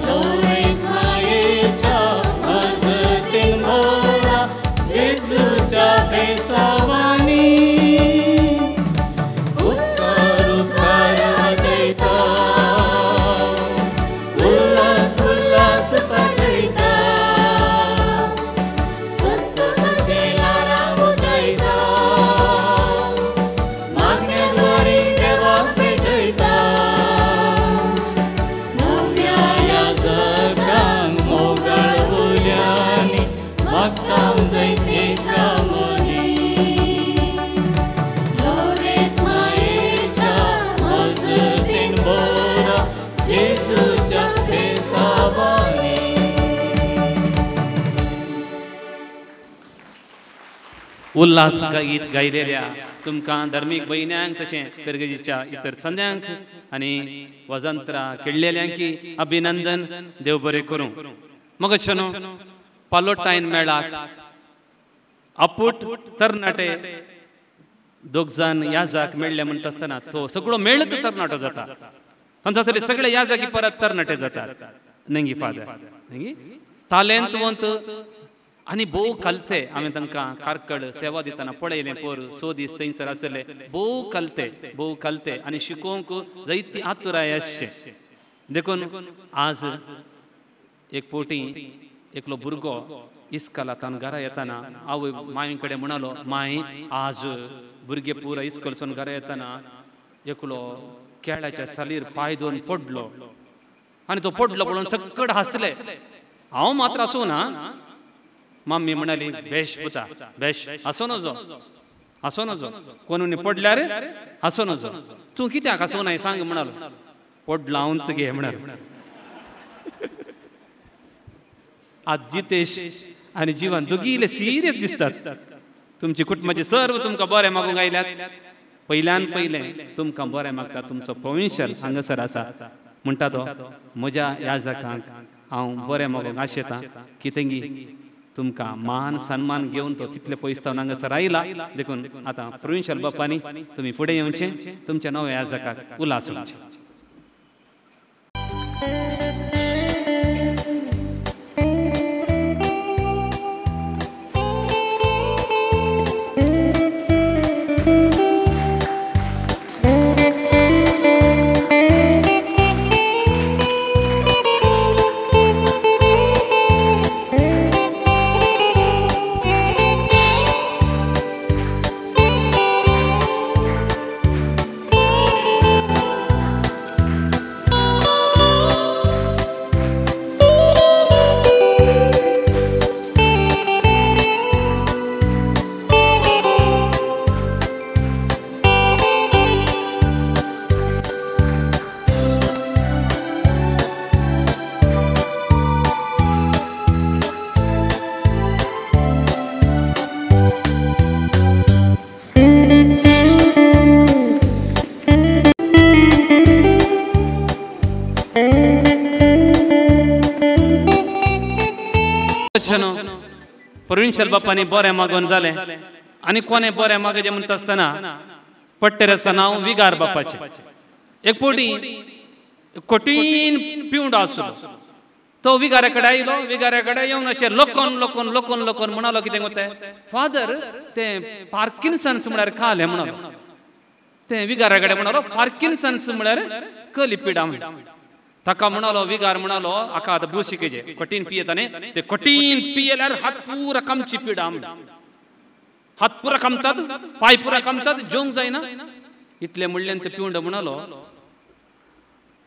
लोरेक मायेच्या मजतीन भोरा जेजूच्या बेसावानी उपकार उपकार हाजयता उल्हास उल्हास पाठयता संतोषाचे लारा उठयता मागण्यांद्वारे देवाक भेटयता नव्या या जगान मोगळ बोल्यांनी मागता जायत एका मनी लोरेक मायेच्या मजतीन भोरा जेजूच्या बेसावानी उल्हास गीत गायलेल्या तुमकां धर्मीक भयण्यांक तशेंच पेरगेजीच्या इतर संद्यांक आनी वजंत्रा खेळलेल्यांकी अभिनंदन देव बरें करूं मगशनो पालोटायन मेळाक अपूट तरणाटे दोग जाण याजाक मेळ्ळे म्हणटा आसतना तो सगळो मेळ तरणाटो जाता तांचा तरी सगळे याजाकी परत तरणाटे जातात नंगी फादर नंगी तालेंतवंत आनी भोव कलते हांवें तांकां कारकड सेवा दितना पळयलें पोर सो दीस थंयसर आसले भोव कलते आनी शिकोवंक जायती आतुराय आसचे देखून आज एक पोटी एकलो भुरगो इस्कॉलांतल्यान घरा येताना आवय माये कडेन म्हणलो माय आज भुरगे पुरा इस्कॉलसून घरा येताना एकलो केळ्याच्या सालीर पाय दोन पडलो आनी तो पडलो पळोवन सकट हांसले हांव मात्र आसूं ना मम्मी म्हणाली बेश पुता बेश असो नजो कोणी पडल्यार असो नजो तू कित्याक असो नाही सांग म्हणालो पडला हांव तुगे म्हणाल आज जितेश आनी जीवन दोगीले सिरियस दिसतात तुमची कुटुंबाचे सर्व तुमकां बरें मागूंक आयल्यात पयल्यान पयलें तुमकां बरें मागता तुमचो प्रोविन्शियल हांगासर आसा म्हणटा तो म्हज्या ह्या जाकांक हांव बरें मागूंक आशेतां कितेंगी तुमकां मान सन्मान घेवन तो तितले पयसतावन हांगासर आयला देखून आतां प्रोविन्शियल बापांनी तुमी फुडें येवचें तुमच्या नव्या ह्या जाकाक उल्हास होवचें प्रोविन्शियल बापांनी बरें मागोन जालें आनी कोणें बरें मागचें म्हणटा आसतना पट्टेऱ्याचं नांव विगार बापाचें. एक फावटी कठीण पिवंडो आसलो. तो विगाऱ्या कडेन आयलो. विगाऱ्या कडेन येवन अशें लोकोन लोकोन लोकोन लोकोन म्हणलो कितें गोतें फादर तें पार्किन्सन्स म्हळ्यार काल म्हणलो. तें विगाऱ्या कडेन म्हणलो पार्किन्सन्स म्हळ्यार कली पिडा. ताका म्हणलो विगार म्हणलो आका आतां बुशिकेचे कठीण पियेता न्ही ते कठीण पियेल्यार हात पुरा कामची पिडा. हात पुरा कामतात पाय पुरा कामतात जेवंक जायना इतलें म्हणलें ते पिवंडो म्हणलो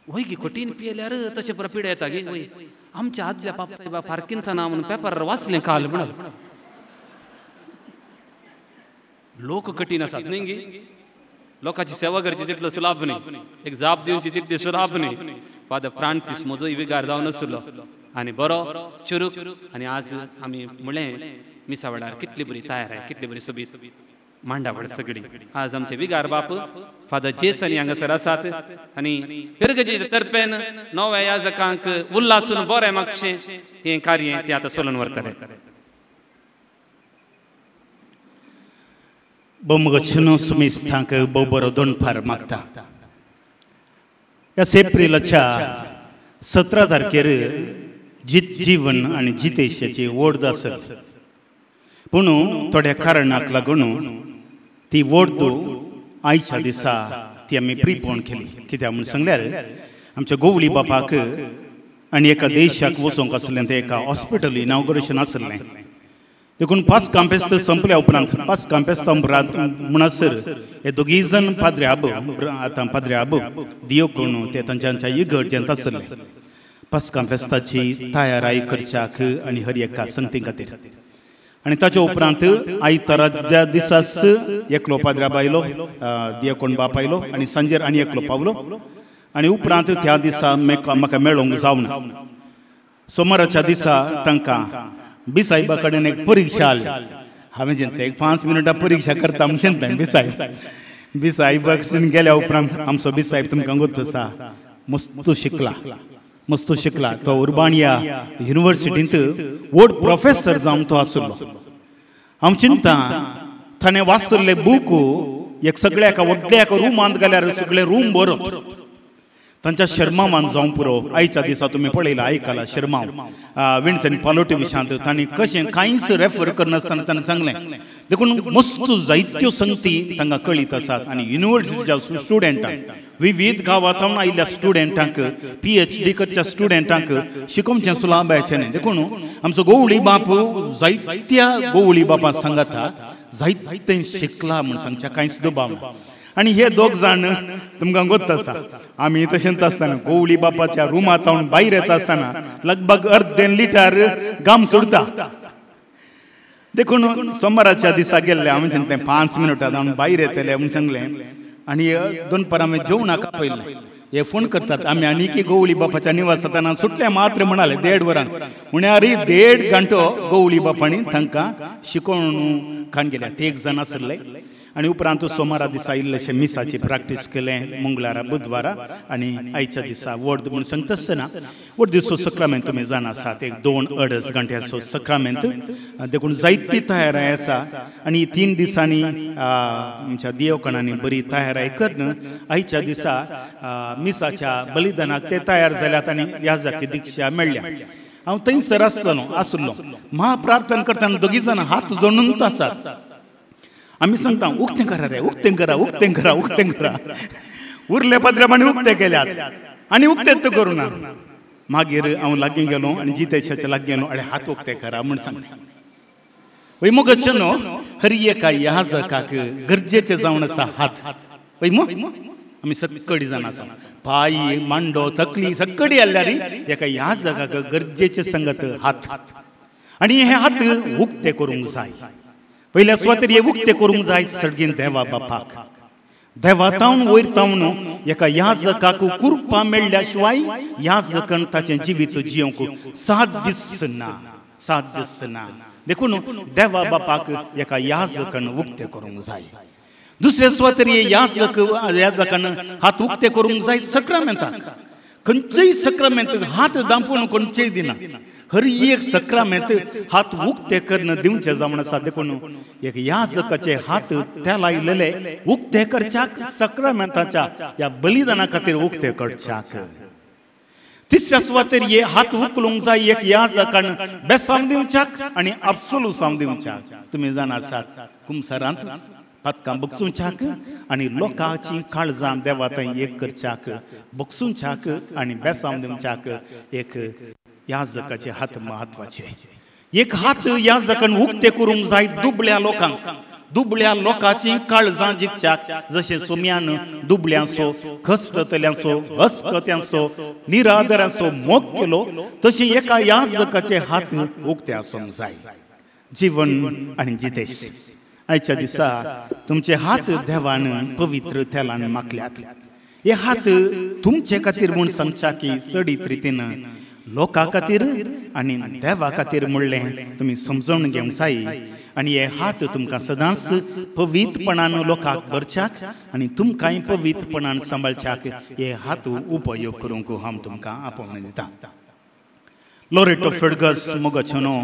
वय गी कठीण पियेल्यार तशें पुरा पिडा येता गे वय आमच्या आदल्या बापायबा पार्किन्सना म्हणून पेपरार वाचलें काल म्हणलो. लोक कठीण आसात न्ही गे. लोकांची सेवा करची तितलो सुलाभ न्ही. एक जाप दिवची तितली सुलाभ न्ही. फादर फ्रांसीस म्हजोय विगार जावन आसलो आनी बरो चुरूक आनी आज आमी म्हळें मिसा वेळार कितली बरी तयार आहे कितली बरी सोबीत मांडावळ सगळी. आज आमचे विगार बाप फादर जेसन हांगासर आसात आनी पिरगजेच्या तर्फेन नव्या याजकांक उल्हासून बरें मागशें हें कार्य ते आतां चलून व्हरतले. बोमगच्छनो सुमिस्थांक बोबरो दोनफार मागता. ह्या एप्रिलाच्या 17 तारखेर जित जीवन आनी जितेशाची वोड आसत. पूण थोड्या कारणाक लागून ती वोड आयच्या दिसा ती आमी प्रिपोन केली. कित्याक म्हूण सांगल्यार आमच्या गोवळी बापाक आनी एका देशाक वचोंक आसलें तें एका हॉस्पिटल इनॉग्रेशन आसलें. देखून पास कांपेस्त संपल्या उपरांत पास कांपेस्ता उपरांत म्हणसर हे दोगी जण पाद्रे आबू आतां पाद्रे आबू दियो कोण ते तांच्या इगर्जेंत आसले. पास कांपेस्ताची तयाराई करच्याक आनी हर एका संगती खातीर आनी ताच्या उपरांत आयताराच्या दिसाच एकलो पाद्रे आबा आयलो दियो कोण बाप आयलो आनी सांजेर आनी एकलो पावलो आनी उपरांत त्या दिसा म्हाका मेळोंक जावना. सोमाराच्या दिसा तांकां बी साहेबा कडेन एक परीक्षा आली. हांवें चिंतलें एक 5 मिनटां परीक्षा करता म्हूण चिंतलें. बी साहेबाक गेल्या उपरांत आमचो बी साहेब तुमकां गोत आसा मस्त शिकला. तो उर्बानिया युनिवर्सिटींत व्हड प्रोफेसर जावन तो आसलो. हांव चिंता ताणें वाचले बूक एक सगळ्या एका व्हडल्या एका रुमांत घाल्यार सगळे रूम बरोत. तांच्या शर्मावान जावं पुरो. आयच्या दिसा तुमी पळयलां आयकलां शर्माव विन्सेंट पालोटी विशांत तांणी कशें कांयच रेफर करनासतना ताणें सांगलें. देखून मस्त जायत्यो संगती तांकां कळीत आसात आनी युनिवर्सिटीच्या स्टुडंटांक विविध गांवांतून आयिल्ल्या स्टुडंटांक PhD करच्या स्टुडंटांक शिकोवचें सुलाभाचें न्ही. देखून आमचो गोवळी बाप जायत्या गोवळी बापां सांगता जायतें शिकला म्हूण सांगच्या कांयच दुबाव ना. आनी हे दोग जाण तुमकां गोत आसा आमी तशेंच आसतना गोवळी बापाच्या रुमांत भायर येता आसतना लगभग अर्दें लिटर घाम सोडटा. देखून सोमाराच्या दिसा गेल्ले हांवें चिंतलें 5 मिनटां जावन भायर येतले म्हूण सांगलें आनी 2 परां हांवें जेवणाक आपयलें. हे फोन करतात आमी आनीक गोवळी बापाच्या निवासांत सुटले मात्र म्हणाले 1.5 वरां म्हळ्यार 1.5 घंटो गोवळी बापांनी तांकां शिकोवन खाण गेल्या. ते एक जाण आसले आनी उपरांत सोमारा दिसा इल्लेशें मिसाची प्रॅक्टीस केलें मंगळारा बुधवारा आनी आयच्या दिसा वड म्हूण सांगता आसतना वड दिसो सक्रामेंत तुमी जाणा आसात एक 2-2.5 घंट्याचो सक्रामेंत. देखून जायती तयाराय आसा आनी 3 दिसांनी आमच्या देवकणांनी बरी तयाराय करन आयच्या दिसा मिसाच्या बलिदानाक ते तयार जाल्यात आनी याजकी दिक्षा मेळ्ळ्या. हांव थंयसर आसलो महाप्रार्थना करतना दोगी जाण हात जोडून आसात. आमी सांगता उक्तें करा रे उक्तें करा उरले पद्रमाणे उक्ते केल्यात आनी उक्तेच तो करूं ना. मागीर हांव लागीं गेलो आनी जितेशाच्या लागीं गेलो अरे हात उक्ते करा म्हूण सांगता. वैमोगच्छनो हर एका याजकाक गरजेचें जावन आसा हात. वैमो आमी सगळीं जाण आसा पाय मांडो तकली सगळीं आयल्यार एका याजकाक गरजेचें सांगत हात आनी हे हात उक्ते करूंक जाय. पयल्या सुवातेर हे उक्ते करूंक जाय सडगीन देवा बापाक. देवातावन वयर तावन एका याजकाक कुरपा मेळ्ळ्या शिवाय याजकान ताचें जिवीत जियोंक साथ दिसना. देखून देवा बापाक एका याजकान उक्ते करूंक जाय. दुसऱ्या सुवातेर हे याजकान हात उक्ते करूंक जाय सक्रामेंताक. खंयचेय सक्रामेंत हात दांपून खंयचेय दिना. हर एक सक्रामेंत हात उक्ते करणं दिवचे जावन आसा देखून एक याजकाचे हात त्या लायलेले उक्ते करच्याक सक्रामेंताच्या या बलिदाना खातीर उक्ते करच्याक तिसऱ्या सुवातेर हे हात उखलूंक जाय एक याजकान बेसांव दिवच्याक आनी आपसूल साम दिवच्याक तुमी जाणा आसात कुमसारांत पदकां बगसूंच्याक आनी लोकांची काळजां देवा थंय एक करच्याक बगसूंच्याक आनी बेसांव दिवच्याक एक याजकाचे हात महत्वाचे एक हात याजकान उक्ते करूंक जाय दुबळ्या लोकांची काळजां जिखच्याक जशें सुम्यान दुबळ्यांचो कश्टतल्यांचो अस्कत्यांचो निरादरांचो मोग केलो तशी एका याजकाचे हात उक्ते आसूंक जाय जीवन आनी जितेश आयच्या दिसा तुमचे हात देवान पवित्र तेलान माखल्यात हे हात तुमचे खातीर म्हूण सांगच्या की सडीत रितीन लोकां खातीर आनी देवा खातीर म्हणलें तुमी समजून घेवंक जाय आनी हे हात तुमकां सदांच पवित्रपणान लोकांक भरच्याक आनी तुमकांय पवित्रपणान सांबाळच्याक हे हात उपयोग करूंक हांव तुमकां आपोवणें दितां लोरेटो फेर्गस मोगाचेनो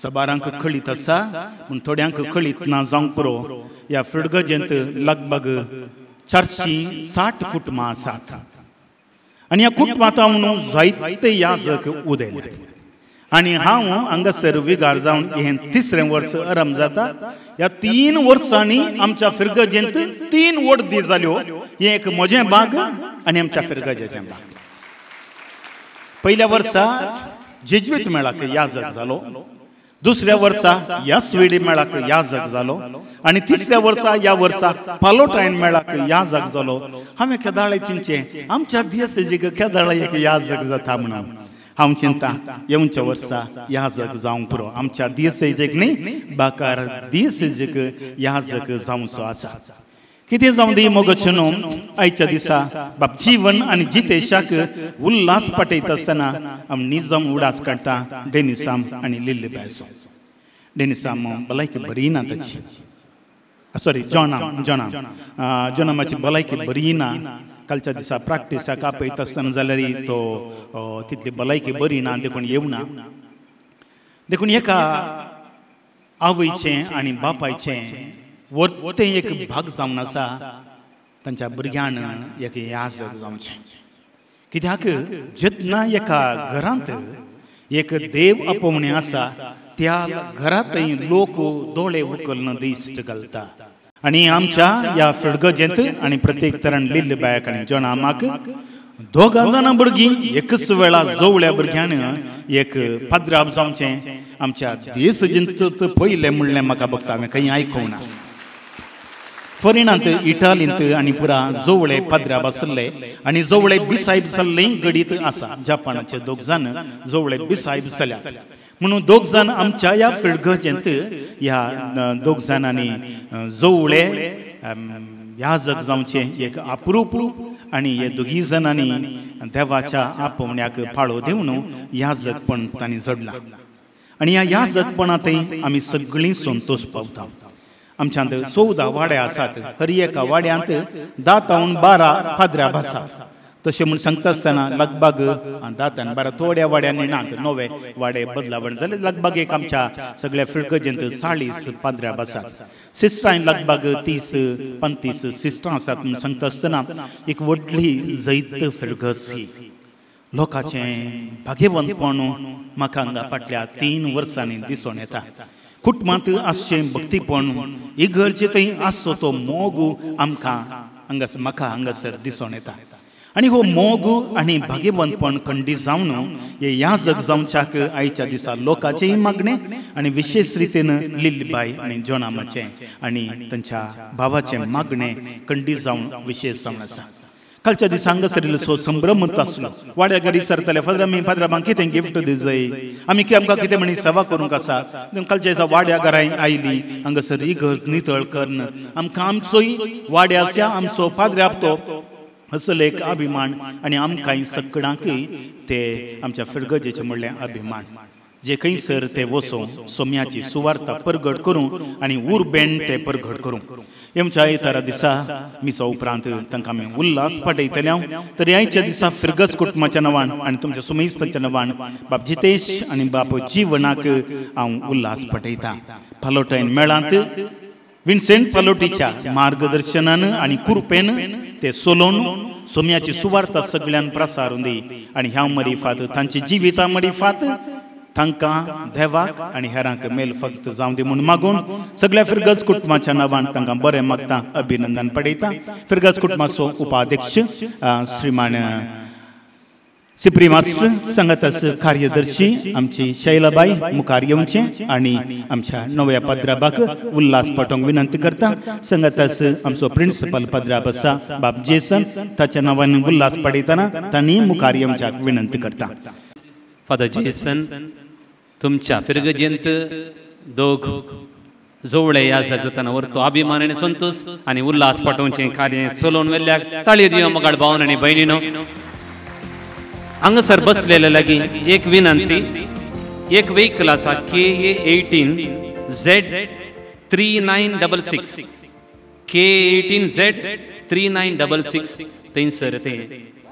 सबारांक कळीत आसा पूण थोड्यांक कळीत ना जावंक पुरो ह्या फेर्गजेंत लगभग 460 कुटुंबां आसात आनी ह्या कुटुंबांत हांव जायते याजक उदेले आनी हांव हांगासर विगार जावन हें 3रे वर्स आराम जाता ह्या 3 वर्सांनी आमच्या फेर्गजेंत 3 वर्दी जाल्यो हें एक म्हजें बाग आनी आमच्या फेर्गजेचें बाग पयल्या वर्सा जेजुईत मेळाक याजक जालो दुसऱ्या वर्सा ह्या स्वेडी मेळाक याजक जालो आनी तिसऱ्या वर्सा ह्या वर्सा पालोटायन मेळाक याजक जालो हांवें केदाळे चिंतचें आमच्या दियेसेजीक केदाळे एक याजक जाता म्हणून हांव चिंता येवच्या वर्सा याजक जावंक पुरो आमच्या दियेसेजीक न्ही बाकार दियेसेजीक याजक जावचो आसा कितें जावं दी मोगाचेनो आयच्या दिसा बाप जीवन आनी जितेशाक उल्हास पाटयता आसतना आमी निजम उडास काडटा डेनिसाम आनी लिल्ली बायसो डेनिसाम भलायकी बरी ना ताची सॉरी जॉनामाची भलायकी बरी ना कालच्या दिसा प्रॅक्टिसाक आपयता आसतना जाल्यार तो तितली भलायकी बरी ना देखून येवना देखून एका आवयचें आनी बापायचें वर्तें एक भाग जावन आसा तांच्या भुरग्यान एक याजक जावचें कित्याक जेन्ना एका घरांत एक देव आपोवणें आसा त्या घरांतय लोक दोळे उखलून दिश्ट घालता आनी आमच्या ह्या फेर्गजेंत आनी प्रत्येक तरान लिल्ले बायक आनी जॉनामाक 2 जाणां भुरगीं एकच वेळा जवळ्या भुरग्यान एक पाद्राब जावचें आमच्या देशजेंत पयलें म्हणलें म्हाका बघता हांवें खंय आयकूंक ना फॉरेनांत इटालींत आनी पुरा जवळे पाद्राब आसले आनी जवळे बिसायब जाल्लें गडीत आसा जपानाचे 2 जाण जवळे बिसायब जाल्यात म्हणून 2 जाण आमच्या ह्या फेर्गजेंत ह्या 2 जाणांनी जवळे याजक जावचें एक अप्रूप आनी हे 2 जाणांनी देवाच्या आपोवण्याक फाळो दिवन याजकपण तांणी जडला आनी ह्या याजकपणांतय आमी सगळीं संतोश पावता आमच्यांत 14 वाड्या आसात हर एका वाड्यांत 10 ते 12 पाद्राब आसात तशें म्हूण सांगता आसतना लगभग 10 ते 12 थोड्या वाड्यांनी नात नवे वाडे बदलावण जाले लगभग एक आमच्या सगळ्या फेर्गजेंत 40 पाद्राब आसात सिस्टरांय लगभग 30-35 सिस्टरां आसात म्हूण सांगता आसतना एक व्हडली जैत फेर्गस ही लोकांचें भाग्यवंतपण म्हाका हांगा फाटल्या 3 वर्सांनी दिसून येता कुटुंबांत आसचें भक्तीपण इगर्जेंतय आसचो तो मोग आमकां हांगासर म्हाका हांगासर दिसून येता आनी हो मोग आनी भाग्यवंतपण खंडी जावन हे याजक जावच्याक आयच्या दिसा लोकांचेय मागणें आनी विशेष रितीन लिल्लीबाई आनी जॉनामाचें आनी तांच्या भावाचें मागणें खंडी जावन विशेष जावन आसा कालच्या दिसा हांगासर इल्लोसो संभ्रम आसलो वाड्या गाडी सरतले फादराबांक कितें गिफ्ट दी जाय आमी आमकां कितें म्हणी सेवा करूंक आसा कालच्या दिसा वाड्या घरांय आयली हांगासर इगर्ज नितळ कर्ण आमकां आमचोय वाड्याच्या आमचो फादराब तो असले एक अभिमान आनी आमकांय सगळ्यांकय ते आमच्या फेर्गजेचें म्हणलें अभिमान जे खंयसर ते वसो सोम्याची सुवार्ता परगट करूं आनी उर बेंड ते परगट करूं. आमच्या इतरा दिसा मिसा उपरांत तांकां आमी उल्हास पाठयतले. तर आयच्या दिसा फिरगस कुटुंबाच्या नांवान आनी तुमच्या सुमेस्ताच्या नांवान बाब जितेश आनी बाप जीवनाक हांव उल्हास पाठयतां. फालोटायन मेळांत विन्सेंट फालोटीच्या मार्गदर्शनान आनी कृपेन ते सोलोन सोम्याची सुवार्ता सगळ्यान प्रसारून दी आनी ह्या मरिफात तांची जिविता मरिफात तांकां देवाक आनी हेरांक मेल फक्त जावं दी म्हूण मागून सगळ्या फिरगज कुटुंबाच्या नांवान तांकां बरें मागता, अभिनंदन पडयता. फिरगज कुटुंबाचो उपाध्यक्ष श्रीमान सिप्री मास्टर, संगतास कार्यदर्शी आमची शैलाबाई मुखार येवचे आनी आमच्या नव्या पद्राबाक उल्हास पाठोवंक विनंती करता. संगतास आमचो प्रिंसिपल पद्राब आसा बाब जेसन, ताच्या नांवान उल्हास पडयतना तांणी मुखार येवच्याक विनंती करता. फादर जेसन, तुमच्या फिरगजेंत दोग जवळे याजक जाताना व्हरतो अभिमान आनी संतोष आनी उल्हास पाठोवचें कार्य चलोवन वेल्ल्याक ताळयो दिवं मोगाळ भावन आनी भयणीनो. हांगासर बसलेल्या लागीं एक विनंती, एक व्हेकल आसा KA18Z3966 KA18Z3966 थंयसर ते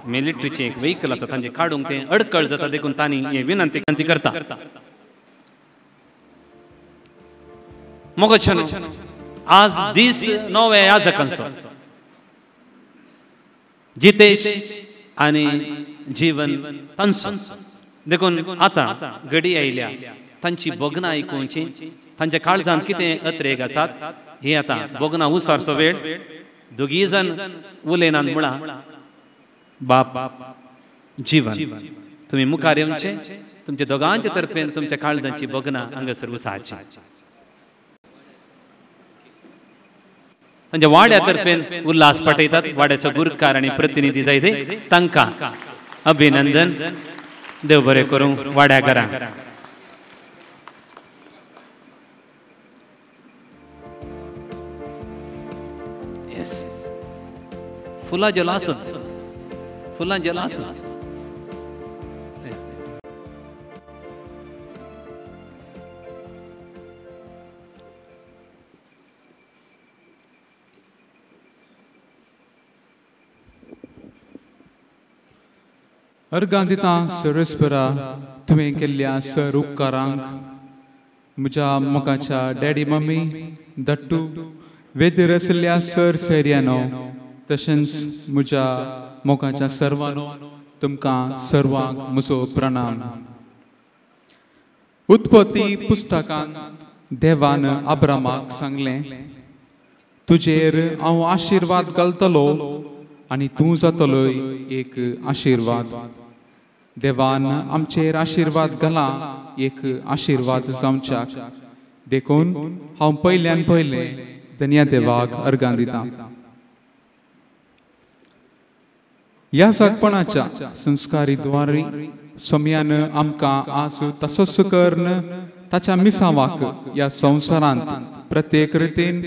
मिलिटरीचे एक व्हेकल आसा तांचे काडूंक ते अडकळ जाता देखून तांणी हे विनंती करता. मोगाचें आज दीस नव्या याजकांचो जितेश आनी जीवन तांचो देखून आतां घडी आयल्या तांची बोगनां आयकुची, तांच्या काळजांत कितें अत्रेग आसात ही आतां बोगनां उसारचो वेळ. दोगी जाण उलयनात म्हणा. बाप जीवन तुमी मुखार येवचे, तुमच्या दोगांच्या तर्फेन तुमच्या काळजांची बोगनां हांगासर उसारची. तांच्या वाड्या तर्फेन उल्हास पाठयतात. वाड्याचो गुरकार आनी प्रतिनिधी जाय ते तांकां अभिनंदन. देव बरें करूं वाड्या घरांक. फुलां जल आसत, फुलां जल आसत. अर्गां सरस्परा तुवें केल्ल्या सर उपकारांक म्हज्या मोगाच्या डॅडी मम्मी दट्टू वेदर आशिल्ल्या सर सेरियानो तशेंच म्हज्या मोगाच्या सर्वांनो तुमकां सर्वांक म्हजो प्रणाम. उत्पत्ती पुस्तकांत देवान अब्रामाक सांगलें, तुजेर हांव आशिर्वाद घालतलो आनी तूं जातलोय एक आशिर्वाद. देवान आमचेर आशिर्वाद घाला एक आशिर्वाद जावच्याक देखून हांव पयल्यान पयलें धन्या देवाक अर्गां दितां. ह्या सागपणाच्या संस्कारीद्वारे सोम्यान आमकां आज तसोच कर्ण ताच्या मिसावाक ह्या संवसारांत प्रत्येक रितीन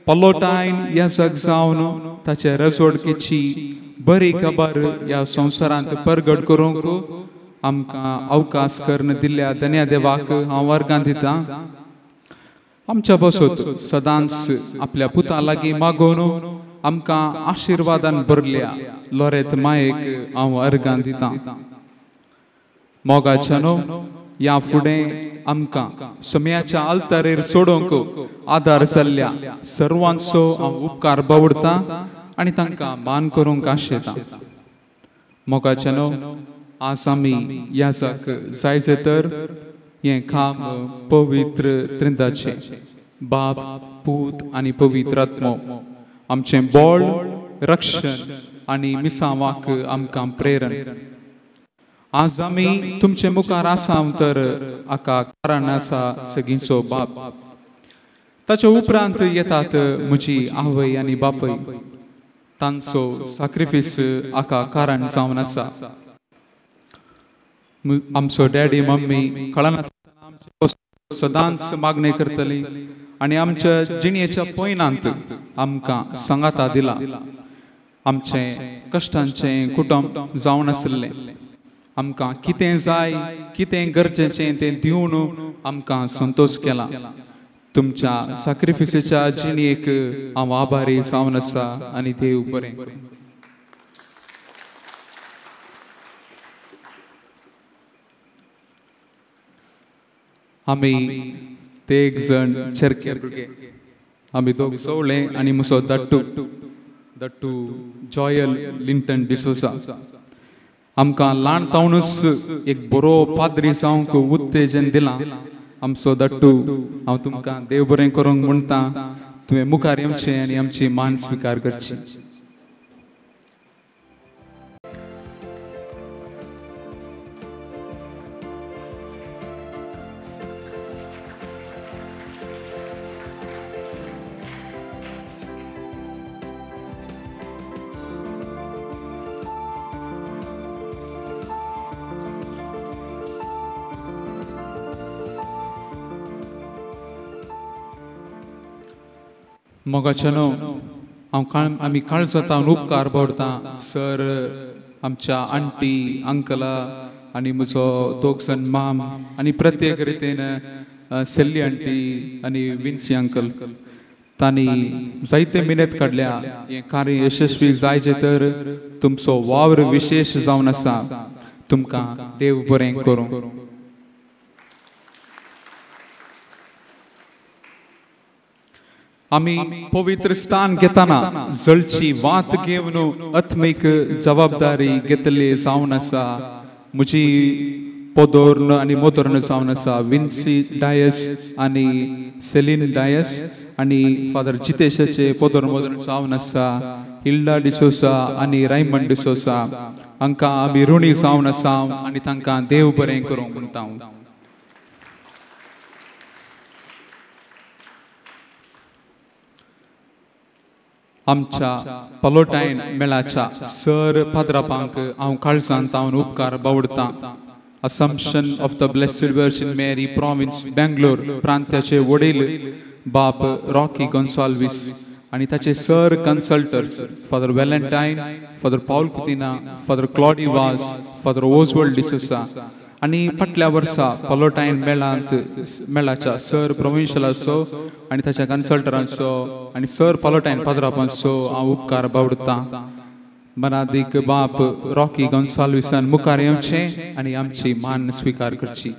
पलोटायन ह्या जग जावन ताचे रजवडकेची बरी खबर ह्या संवसारांत परगट करूंक आमकां अवकाश कर्ण दिल्ल्या धन्या देवाक हांव अर्गां दितां. आमच्या बसत सदांच आपल्या पुता लागीं मागून आमकां आशिर्वादान भरल्या लोरेत मायेक हांव अर्गां दितां. मोगाच्यानो ह्या फुडें आमकां सोम्याच्या आल्तारेर सोडूंक आदार जाल्ल्या सर्वांचो हांव उपकार बावडतां आनी तांकां मान करूंक आशेतां. मोगाच्यानो आज आमी याजक जायचे तर हें काम पवित्र त्रिंदाचें बाप पूत आनी पवित्र आत्मो आमचें बोळ रक्षण आनी मिसावाक आमकां प्रेरण. आज आमी तुमचे मुखार आसां तर हाका कारण आसा सगळींचो बाप. ताच्या उपरांत येतात म्हजी आवय आनी बापय. तांचो सॅक्रिफीस हाका कारण जावन आसा. आमचो डॅडी मम्मी कळनासतना सदांच मागणी करतली आनी आमच्या जिणेच्या पयनांत आमकां सांगाता दिला. आमचें कश्टांचें कुटुंब जावन आसलें आमकां कितें जाय कितें गरजेचें तें दिवन आमकां संतोश केला. तुमच्या सॅक्रिफिसाच्या जिणेक हांव आभारी जावन आसा आनी देव बरें करूं. आमी ते एक जण चर्चे भुरगे आमी दोग सवळे आनी म्हजो दट्टू जॉयल लिंटन डिसोसा. आमकां ल्हानतावनूच एक बरो पाद्री जावंक उत्तेजन दिलां. आमचो दट्टू हांव तुमकां देव बरें करूंक म्हणटा. तुवें मुखार येवचें आनी आमची मान स्विकार करची. मोगाच्यानो आमी काळजांतावन उपकार भोगता सर आमच्या आंटी अंकला आनी म्हजो दोग जाण माम आनी प्रत्येक रितीन सेल्ली आंटी आनी विन्सी अंकल. तांणी जायते मेहनत काडल्या हें कार्य यशस्वी जायचें तर तुमचो वावर विशेश जावन आसा. तुमकां देव बरें करूं. आमी पवित्र स्थान घेताना जळची वात घेवन आत्मीक जबाबदारी घेतली जावन आसा. म्हजी पोदोर्न आनी मोतोर्न जावन आसा विन्सी डायस आनी सेलीन डायस आनी फादर जितेशाचे पोदोर मोदोर्न जावन आसा हिल्डा डिसोसा आनी रायमंड डिसोसा. हांकां आमी ऋणी जावन आसा आनी तांकां देव बरें करूं म्हणटा. आमच्या पलोटायन मेळाच्या सर पाद्रापांक हांव काळजांतावन उपकार बावडटां. Assumption of the blessed virgin Mary province Bangalore प्रांत्याचे वडील बाब रॉकी गोन्साल्वीस आनी ताचे sir consultors father Valentine father Paul Coutinho father Claudy Vaz father Oswald D'Souza आनी फाटल्या वर्सा पलोटायन मेळाच्या सर प्रोविन्शियलाचो आनी ताच्या कन्सल्टरांचो आनी सर पलोटायन पाद्रापांचो हांव उपकार बावडटां. मनादीक बाप रॉकी गोन्साल्विसान मुखार येवचें आनी आमची मान स्विकार करची.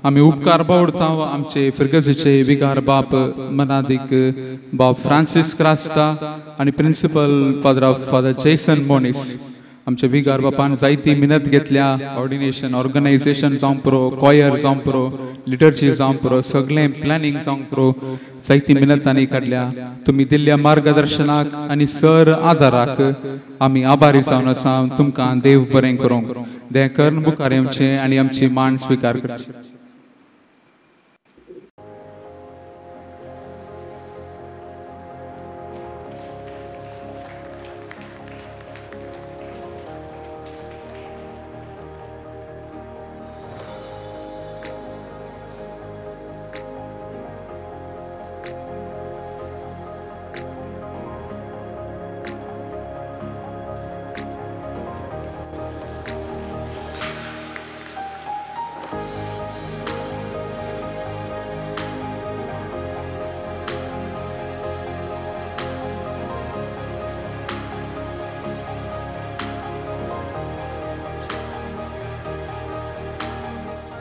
आमी उपकार बावडटा आमचे फिरगजेचे विगार बाप मनादीक बाप फ्रांसीस क्रास्ता आनी प्रिंसिपल फादर जेसन मोनिस. आमचे विगार बापान जायती मेहनत घेतल्या. ऑर्डिनेशन ऑर्गनायझेशन जावं पुरो कॉयर जावं पुरो लिटर्जी जावं पुरो सगळें प्लॅनिंग जावं पुरो जायती मेहनत तांणी काडल्या. तुमी दिल्ल्या मार्गदर्शनाक आनी सर आदाराक आमी आभारी जावन आसा. तुमकां देव बरें करूं. दया करून मुखार येवचें आनी आमची मान स्विकार करची.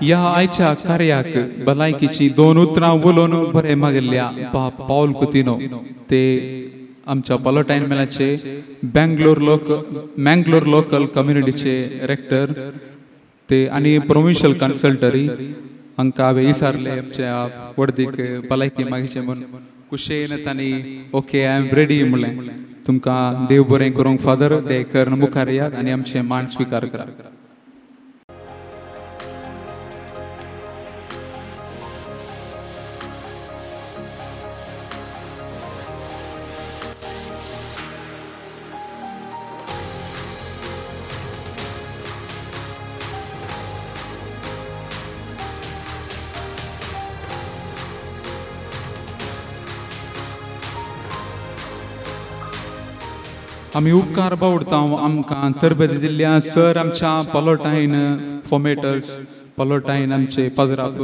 ह्या आयच्या कार्याक भलायकीची 2 उतरां उलोवन बरें मागिल्ल्या बाप पॉल कुतिनो ते आमच्या पलोटायन मेलाचे मँगलोर लोकल कम्युनिटीचे रेक्टर ते आनी प्रोविन्शियल कन्सल्टरी हांकां हांवें विचारले आमच्या वर्दीक भलायकी मागीचे म्हूण कुशेन तांणी ओके आय एम रेडी म्हणलें. तुमकां देव बरें करूंक फादर ते करून मुखार यात आनी आमचें मान स्विकार करा. आमी उपकार बावडता आमकां तरबेती दिल्ल्या सर आमच्या पलोटायन फॉर्मेटर्स पलोटायन आमचे पदराप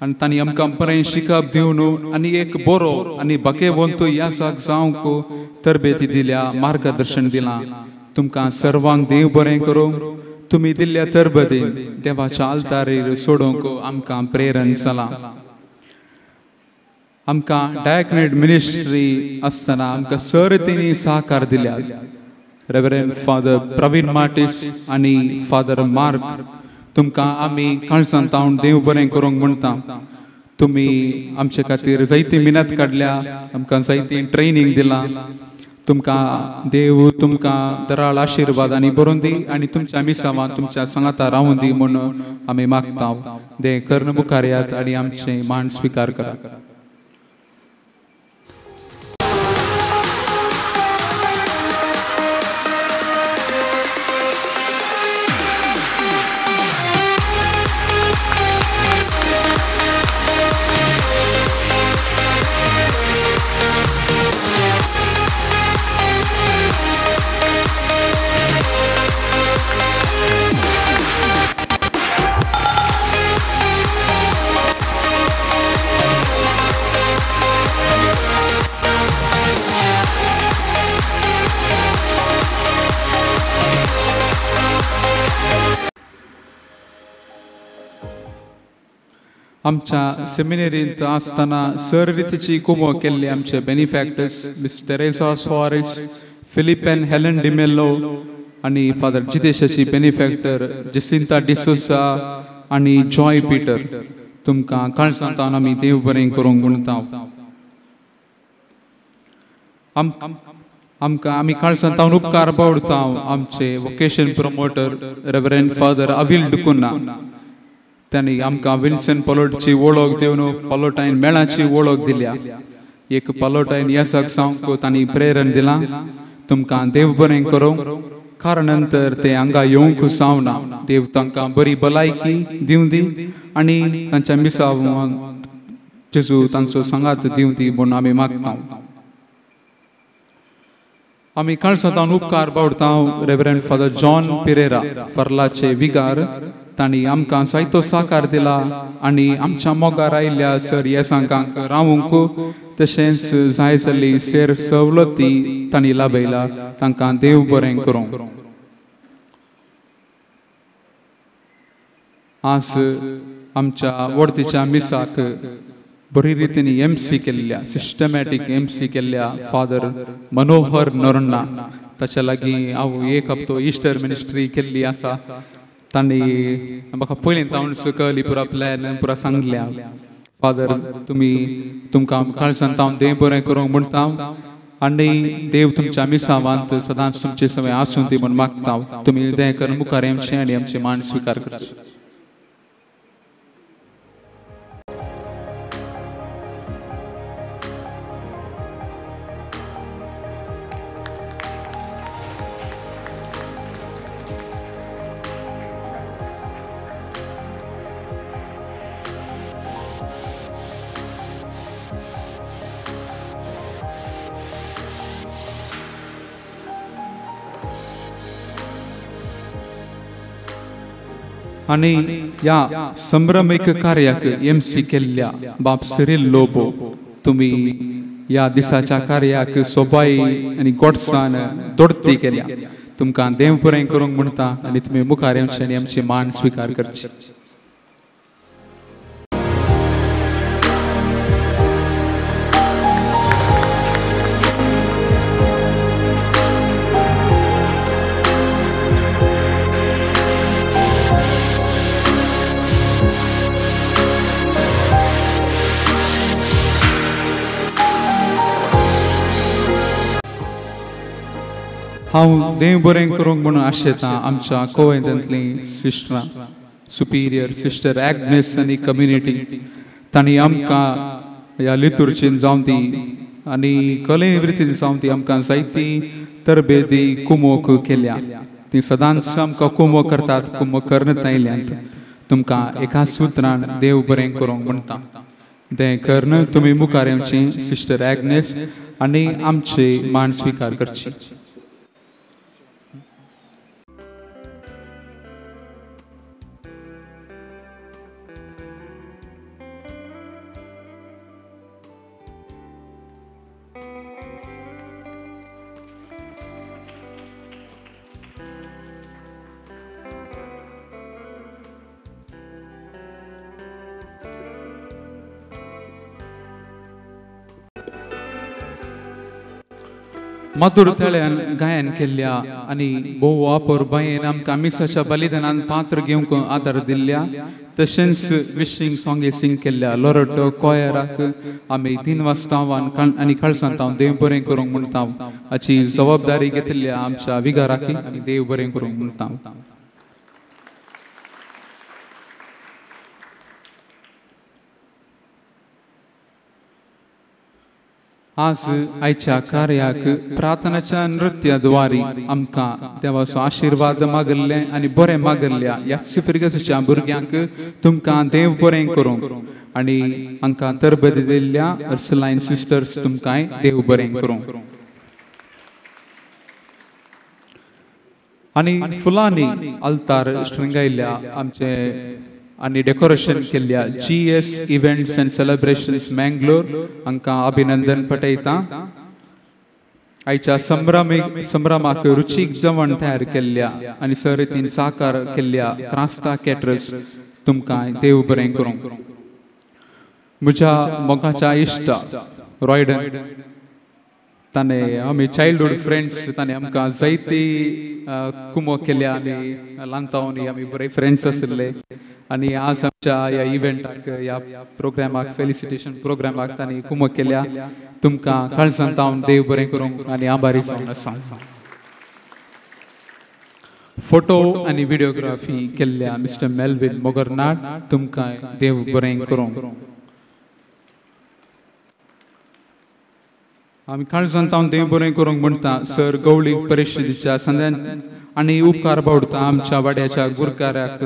आनी तांणी आमकां बरें शिकप दिवन आनी एक बरो आनी बाकेवंत यासाक जावंक तरबेती दिल्या मार्गदर्शन दिलां तुमकां सर्वांक देव बरें करूं तुमी दिल्ल्या तरबेतीन देवाच्या आल्तारेर सोडूंक आमकां प्रेरण जालां आमकां डायकनेट मिनिस्ट्री आसतना आमकां सर तेणी सहकार दिल्या रेव्हरंड फादर प्रवीण मार्टिस आनी फादर मार्क तुमकां आमी काळजांतावन देव बरें करूंक म्हणटा तुमी आमचे खातीर जायती मिनत काडल्या आमकां जायती ट्रेनिंग दिलां तुमकां देव तुमकां दराळ आशिर्वाद आनी बरोवन दी आनी तुमच्या मिसावान तुमच्या सांगाता रावून दी म्हणून आमी मागता देव कर्ण मुखार येयात आनी आमचे मान स्विकार करा आमच्या सेमिनरींत आसतना सर रितीची कुमो केल्ली आमचे बेनिफॅक्टर्स मिस तेरेसा सुआरेस फिलिपेन हेलन डिमेल्लो आनी फादर जितेशाची बेनिफॅक्टर जेसिंता डिसोसा आनी जॉय पीटर तुमकां काळजांतावन आमी देव बरें करूंक म्हणटा आमकां आमी काळजांतावन उपकार बावडटा आमचे वोकेशन प्रमोटर रेव्हरंड फादर अविल डुकुना त्यांनी आमकां विन्सन पलोटची वळख दिवन पलोटायन मेळाची वळख दिल्या एक पलोटायन यासाक जावंक तांणी प्रेरण दिलां तुमकां देव बरें करूं कारण नंतर ते हांगा येवंक जावना देव तांकां बरी भलायकी दिवं दी आनी तांच्या मिसावान जेजू तांचो सांगात दिवं दी म्हूण आमी मागता आमी काळजांतावन उपकार बावडटा रेव्हरंड फादर जॉन पिरेरा फर्लाचे विगार तांणी आमकां जायतो साकार दिला आनी आमच्या मोगार आयिल्ल्या सर येसांकांक रावूंक तशेंच जाय जाल्ली सेर सवलती तांणी लाभयला तांकां देव बरें करूं आज आमच्या वर्तीच्या मिसाक बरी रितीन एमसी केल्ल्या सिस्टमॅटीक एमसी केल्ल्या फादर मनोहर नोरण्णा ताच्या लागीं हांव एक हप्तो इस्टर मिनिस्ट्री केल्ली आसा तांणी म्हाका पयलीं तावन सकयल पुरा प्लॅन पुरा सांगल्या फादर तुमकां काळजांतावन देव बरें करूंक म्हणटा आनी देव तुमच्या मिसावांत सदांच तुमचे सवय आसूं दी म्हूण मागता तुमी दया करून मुखार येवचें आनी आमचे मान स्विकार करचें आनी या संभ्रमिक कार्याक एमसी केल्ल्या बाप सिरिल लोबो तुमी या दिसाच्या कार्याक सोबाई आनी गोडसाण दोडती केल्या तुमकां देव बरें करूंक म्हणटा आनी तुमी मुखार येवचें आनी आमचे मान स्विकार करचे हांव देव बरें करूंक म्हणून आशेता आमच्या कोवंतांतली सिस्टरां सुपिरियर सिस्टर एग्नेस आनी कम्युनिटी तांणी आमकां ह्या लितुर्चीन जावं ती आनी कले रितीन जावं ती आमकां जायती तरबेती कुमोक केल्या ती सदांच आमकां कुमो करतात कुमो करत आयल्यांत तुमकां एका सुत्रान देव बरें करूंक म्हणटा दें कर्ण तुमी मुखार येवचें सिस्टर एग्नेस आनी आमचे मान स्विकार करची मधुर तळ्यान गायन केल्ल्या आणि भोव वापर बायेन आमकां मिसाच्या बलिदानान पात्र घेवंक आदार दिल्ल्या तशेंच विशिंग सॉंगे सिंग केल्ल्या लोरटो कॉयराक आमी 3 वाजता आनी कळसांत हांव देव बरें करूंक म्हणटा हाची जबाबदारी घेतिल्ल्या आमच्या विगाराक आनी देव बरें करूंक म्हणटा. आज आयच्या कार्याक प्रार्थनाच्या नृत्याद्वारे आमकां देवाचो आशीर्वाद मागल्ले आनी बरें मागल्ल्या ह्या फिरगसाच्या भुरग्यांक तुमकां देव बरें करूंक आनी हांकां तरबेती दिल्ल्या अर्सलायन सिस्टर्स तुमकांय देव बरें करूंक. आनी फुलांनी आल्तार श्रृंगायल्या आमचे आनी डेकोरेशन केल्ल्या GS events and celebrations Mangalore हांकां अभिनंदन पटयता. आयच्या संभ्रमाक रुचीक जेवण तयार केल्ल्या आनी सर्तीन साकार केल्ल्या क्रास्ता कॅटरर्स तुमकां देव बरें करूंक. म्हज्या मोगाच्या इश्ट रॉयडन ताणें आमी चायल्डहूड फ्रेंड्स ताणें आमकां जायती कुमो केल्या आनी ल्हानतावनी आमी बरे फ्रेंड्स आशिल्ले आनी आज आमच्या ह्या इव्हेंटाक ह्या प्रोग्रामाक फेलिसिटेशन प्रोग्रामाक तांणी कुमो केल्या. तुमकां काळजांत हांव देव बरें करूंक आनी आभारी जावन आसा. फोटो आनी व्हिडिओग्राफी केल्ल्या मिस्टर मेल्विन मोगरनाड तुमकां देव बरें करूंक. आमी काळजांत हांव देव बरें करूंक म्हणटा सर गवळी परिशदेच्या संध्यान आनी उपकार बावडटा आमच्या वाड्याच्या गुरकाराक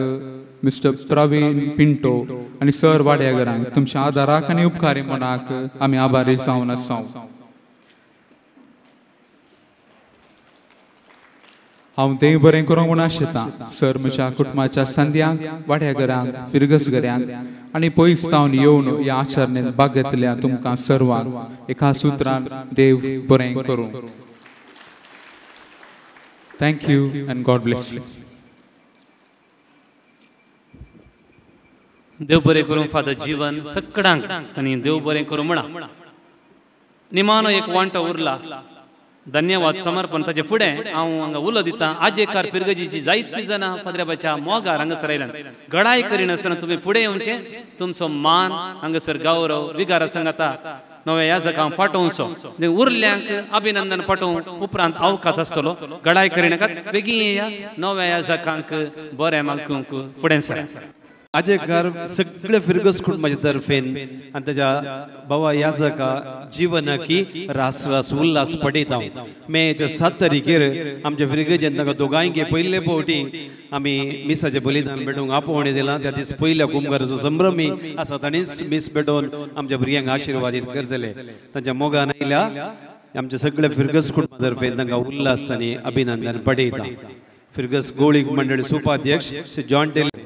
मिस्टर प्रवीण पिंटो आनी सर वाड्यागरांक तुमच्या आदाराक आनी उपकारी मनाक आमी आभारी जावन आसा. हांव देव बरें करूंक म्हूण आशेतां सर म्हज्या कुटुंबाच्या संद्यांक वाड्यागरांक फिरगसगऱ्यांक आनी पयस तावन येवन ह्या आचरणेंत भाग घेतल्या तुमकां सर्वांक एका सुत्रान देव बरें करूं. Thank you and God bless you. देव बरें करूं फादर जीवन सगळ्यांक आनी देव बरें करूं म्हणा. निमानो एक वांटो उरला धन्यवाद समर्पण ताचे फुडें हांव हांगा उलो दितां. आजेकार पिरगजीची जायतीं जाणां पद्र्याबाच्या मोगार हांगासर आयल्यात. घडाय करिनासतना तुमी फुडें येवचें. तुमचो मान हांगासर गौरव विगारा संघाचा नव्या याजक हांव पाठोवचो. उरल्यांक अभिनंदन पाठोवंक उपरांत अवकाश आसतलो. घडाय करिनाकात बेगीन येया. नव्या याजकांक बरें मागूंक फुडें सर. आजेकार सगळे फिरगस कुटुंबाच्या तर्फेन आनी ताच्या बाबा याजका जिवनाकी रास रास उल्हास पडयता. मेच्या 7 तारीखेर आमच्या फिरगजेन ताका दोगांयके पयले फावटी आमी मिसाचें बलिदान भेटोवंक आपोवणें दिलां. त्या दीस पयल्या कुंभाराचो संभ्रमी आसा ताणीच मीस भेटोवन आमच्या भुरग्यांक आशिर्वादीत करतले. तांच्या मोगान आयल्या आमच्या सगळ्या फिरगस कुटुंबा तर्फेन तांकां उल्हास आनी अभिनंदन पडयता. फिरगस गोळीक मंडळ उपाध्यक्ष जॉन टेलर.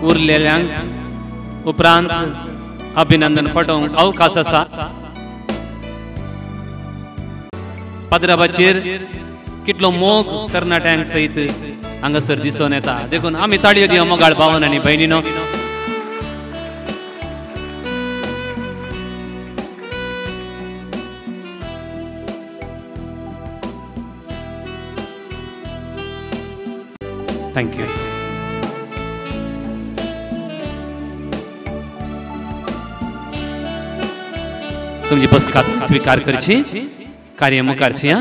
उरलेल्यांक उपरांत अभिनंदन पाठोवंक अवकाश आसा. पद्राबाचेर कितलो मोग तरणाट्यांक सयत हांगासर दिसून येता. देखून आमी ताळयो दिवया मोगाळ भावन आनी भयणीनो. थँक्यू. तुमची बसका स्वीकार करची. कार्य मुखारची.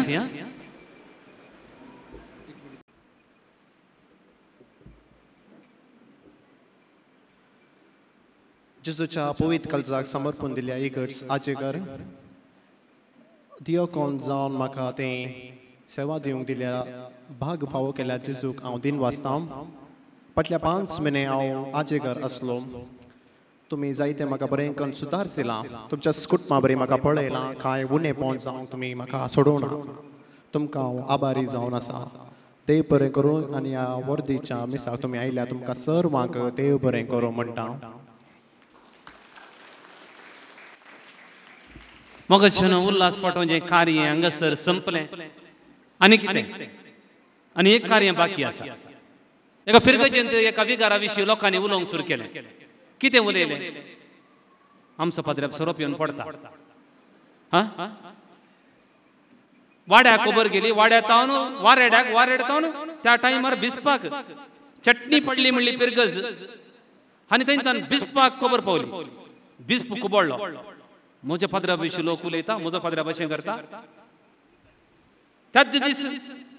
जेजूच्या पवित्र काळजाक समर्पण दिल्या इगर्ज आजेकर दियोकोन जावन म्हाका तें सेवा दिवंक दिल्या भाग फावो केल्या जेजूक हांव दिन वाचतां. फाटल्या 5 म्हयने हांव आजेकर आसलो. तुमी जायते म्हाका बरें करून सुदारसिलां. तुमच्या कुटुंबा बरें म्हाका पळयलां. कांय उणेपण जावंक तुमी म्हाका सोडूना. तुमकां हांव आभारी जावन आसा. देव बरें करूं आनी ह्या वर्दीच्या मिसाक तुमी आयल्या तुमकां सर्वांक देव बरें करूं म्हणटा. मोगशन उल्हास पाठोवचें कार्य हांगासर संपलें आनी कितें आनी एक कार्य बाकी आसा. एका फिरगेचेर एका विगारा विशीं लोकांनी उलोवंक सुरू केलें. कितें उलयलें? आमचो पाद्र्याप सोरोप येवन पडटा. वाड्याक खबर गेली, वाड्यात तावन वारेड्याक वारेड तावन त्या टायमार बिस्पाक चटणी पडली म्हणली पिरगज आनी थंयच्यान बिस्पाक खबर पावली. बिस्प कुबळ्ळो. म्हज्या पाद्र्या विशीं लोक उलयता, म्हजो पाद्र्या अशें करता. त्याच दीस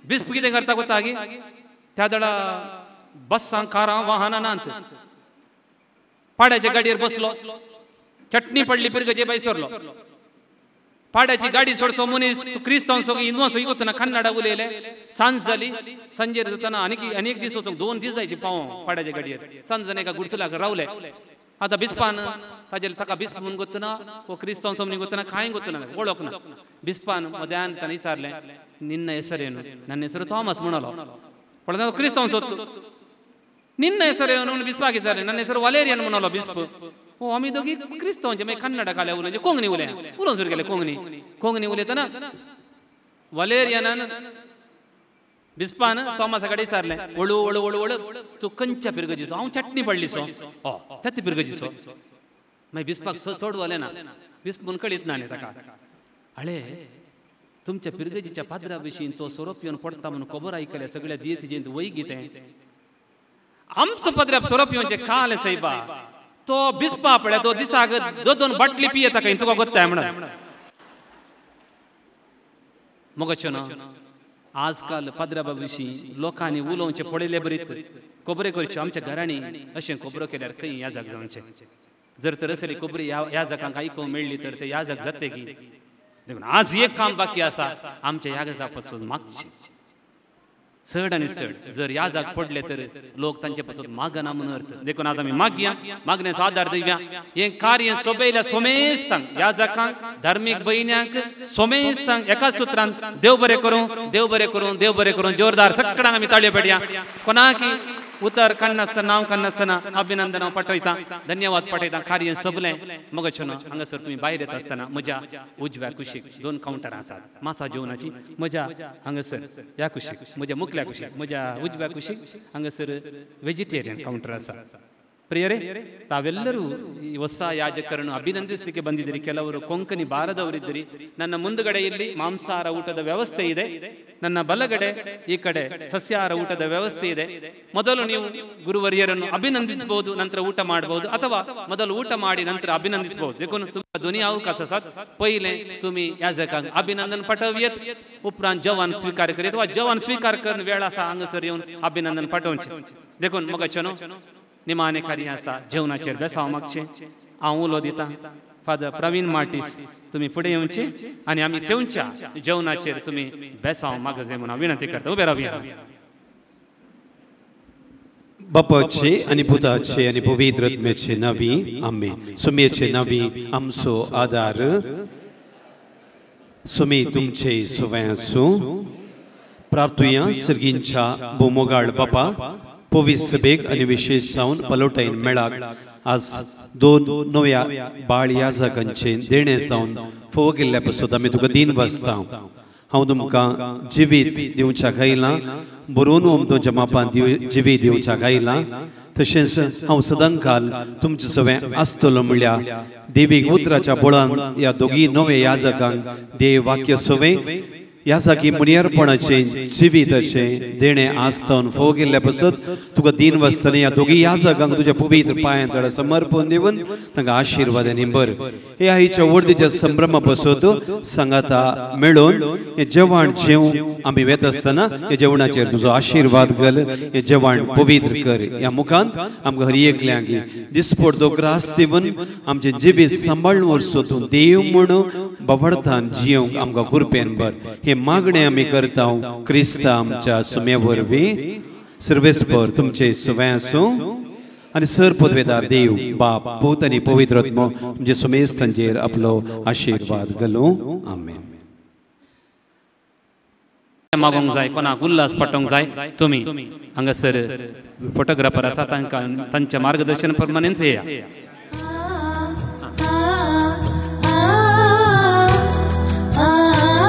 बिस्प कितें करता कोता गी? त्या दळा बसां कारां वाहनां नात. पाड्याच्या गाडयेर बसलो, चटणी पडली पिरगजे बाय सरलो. पाड्याची गाडी सोडसो मनीस क्रिस्तांव हिंदू वतना कन्नडा उलयले. सांज जाली, सांजेर जातना आनी एक दीस वचूंक 2 दीस जायची पावों पाड्याच्या गाडयेर. सांज जावन एका गुडसलाक रावले. आतां बिस्पान ताजेर ताका बिस्प म्हणून गोतना वो क्रिस्तांव म्हणून गोतना कांय गोतना वळखना. बिस्पान मध्यान ताणें विचारलें, निन्न ಹೆಸರೇನು? ನನ್ನ ಹೆಸರು ಥಾಮಸ್ म्हणलो. पण क्रिस्तांव सोदतो. निन्न ಹೆಸರೇನು बिस्पाक विचारलें. ನನ್ನ ಹೆಸರು वलेरियन म्हणलो बिस्प. हो आमी दोगी क्रिस्तांवचे मागीर कन्नडा काल्या उलयले, कोंकणी उलोवंक सुरू केलें. कोंकणी उलयतना वलेरियनान बिस्पान थॉमसा कडेन विचारलें, वळू वळू वळू वळू तूं खंयच्या पिरगजीचो? हांव चटणी पडलीचो. तेत पिरगजीचो. मागीर बिस्पाक चड वलें ना. बिस्प म्हूण कळीत ना न्ही ताका. हळे तुमच्या पिरगजीच्या पाद्रा विशीं तो सोरोप येवन पडटा म्हणून खबर आयकल्या सगळ्या दियेचें वय कितें? आमचो पाद्र्याप सोरोप येवचें काल सायबा. तो बिस्पा पळय तो दिसाक 2 बाटली पिये ताका तुका गोत्ताय म्हणून. मोगच्यो न्हू आजकाल पाद्राबा विशीं लोकांनी उलोवचें पळयलें बरीत. खबरे करच्यो आमच्या घरांनी अशें खबरो केल्यार खंय याजाक जावचें. जर तर असली खबरी याजकांक आयकूंक मेळ्ळी तर ते याजक जाते की. देखून आज एक काम बाकी आसा, आमच्या याजका पासून मागचें. चड आनी चड जर याजाक पडले तर लोक तांचे पासून मागना म्हणून अर्थ. देखून आज आमी मागया, मागण्याचो आदार दिवया. हें कार्य सोबयल्या सोमेस्तांक, याजकांक, धार्मीक भयण्यांक, सोमेस्तांक एकाच सुत्रांत देव बरें करूं, देव बरें करूं, देव बरें करूं. जोरदार सगळ्यांक आमी ताळयो पेटया. कोणाकी उतर काडनासतना नांव काडनासतना अभिनंदन हांव पाठयतां, धन्यवाद पाठयतां. कार्य सोबलें. मोगच्यो न्हू हांगासर तुमी भायर येता आसतना म्हज्या उजव्या कुशीक 2 कावंटरां आसात मासा जेवणाची. म्हज्या हांगासर ह्या कुशीक, म्हज्या मुखल्या कुशीक, म्हज्या उजव्या कुशीक हांगासर वेजिटेरियन काउंटर आसा. ಪ್ರಿಯರೇ ತಾವೆಲ್ಲರೂ ಈ ಹೊಸ ಯಾಜಕರನ್ನು ಅಭಿನಂದಿಸಲಿಕ್ಕೆ ಬಂದಿದ್ದೀರಿ. ಕೆಲವರು ಕೊಂಕಣಿ ಬಾರದವರಿದ್ದೀರಿ. ನನ್ನ ಮುಂದುಗಡೆ ಇಲ್ಲಿ ಮಾಂಸಾಹಾರ ಊಟದ ವ್ಯವಸ್ಥೆ ಇದೆ, ನನ್ನ ಬಲಗಡೆ ಈ ಕಡೆ ಸಸ್ಯಾಹಾರ ಊಟದ ವ್ಯವಸ್ಥೆ ಇದೆ. ಮೊದಲು ನೀವು ಗುರುವರಿಯರನ್ನು ಅಭಿನಂದಿಸಬಹುದು, ನಂತರ ಊಟ ಮಾಡಬಹುದು, ಅಥವಾ ಮೊದಲು ಊಟ ಮಾಡಿ ನಂತರ ಅಭಿನಂದಿಸಬಹುದು. देखून तुमका दोन्ही अवकाश आसात. पहिले तुम्ही याजकांक अभिनंदन पाठवयेत, उपरांत जेवण स्वीकार करीत वा जेवण स्वीकार करून वेळ आसा हांगासर येवन अभिनंदन पाठोवचें. देखून मोगाचें न्हू निमाणे कार्य आसा, जेवणाचेर बेसाव मागचें. हांव उलो दितां. फादर प्रवीण मार्टीस तुम्ही पुढे येवचे आणि आम्ही सेवच्या जेवणाचेर तुम्ही बेसाव मागचे म्हणून विनंती करता. उबे रावया. बापाचे आणि पुताचे आणि पवित्र आत्म्याचे नावी आमेन. सुमेचे नावी आमचो आदार. सुमे तुमचे सवयांसो प्रार्थुया सर्गींच्या बोमोगाळ बापा पोवीस सभेक आणि विशेष जावन पलोटाईन मेळाक आज 2 नव्या बाळ याजकांचे देणे जावन फोव केल्ल्या पासून आमी तुका दिन वाजता. हांव तुमकां जिवीत दिवच्या आयलां, बरोवन तुमच्या मापान जिवीत दिवच्या आयलां. तशेंच हांव सदांकाल तुमचें सगळें आसतलो म्हणल्यार देवीक उतराच्या बळान ह्या दोगी नवे याजकांक देव वाक्य सवय यासाठी मुनियारपणाचे जिवीताचे देणे आस्तावन फोव केल्ल्या पासून तुका दिन वाजताना ह्या दोगी याजकांक तुज्या पवित्र पांयां तळा समर्पण दिवन तांकां आशिर्वादांनी भर. हे आईच्या वर्दीच्या संभ्रमा पासून सांगाता मेळून हे जेवण जेवूं आमी वेत आसतना हे जेवणाचेर तुजो आशिर्वाद घाल. हे जेवण पवित्र कर. ह्या मुखांत आमकां हर एकल्यांक दिसपट तो ग्रास दिवन आमचें जिवीत सांबाळून वरचो तूं देव म्हणून बवडतान जियोंक आमकां कृपेन भर. हे मागणे आमी करता क्रिस्ता आमच्या सुमे वरवीं. सर्वेस्पर तुमचे सुवें आसूं आनी सर पदवेदार देव बाप पूत आनी पवित्र आत्मो तुमचे सुमेस्तांचेर आपलो आशिर्वाद घालूं. आमेन. मागोंक जाय कोणाक उल्हास पटोवंक जाय तुमी हांगासर फोटोग्राफर आसा तांकां तांच्या मार्गदर्शन प्रमाणेच येया. आ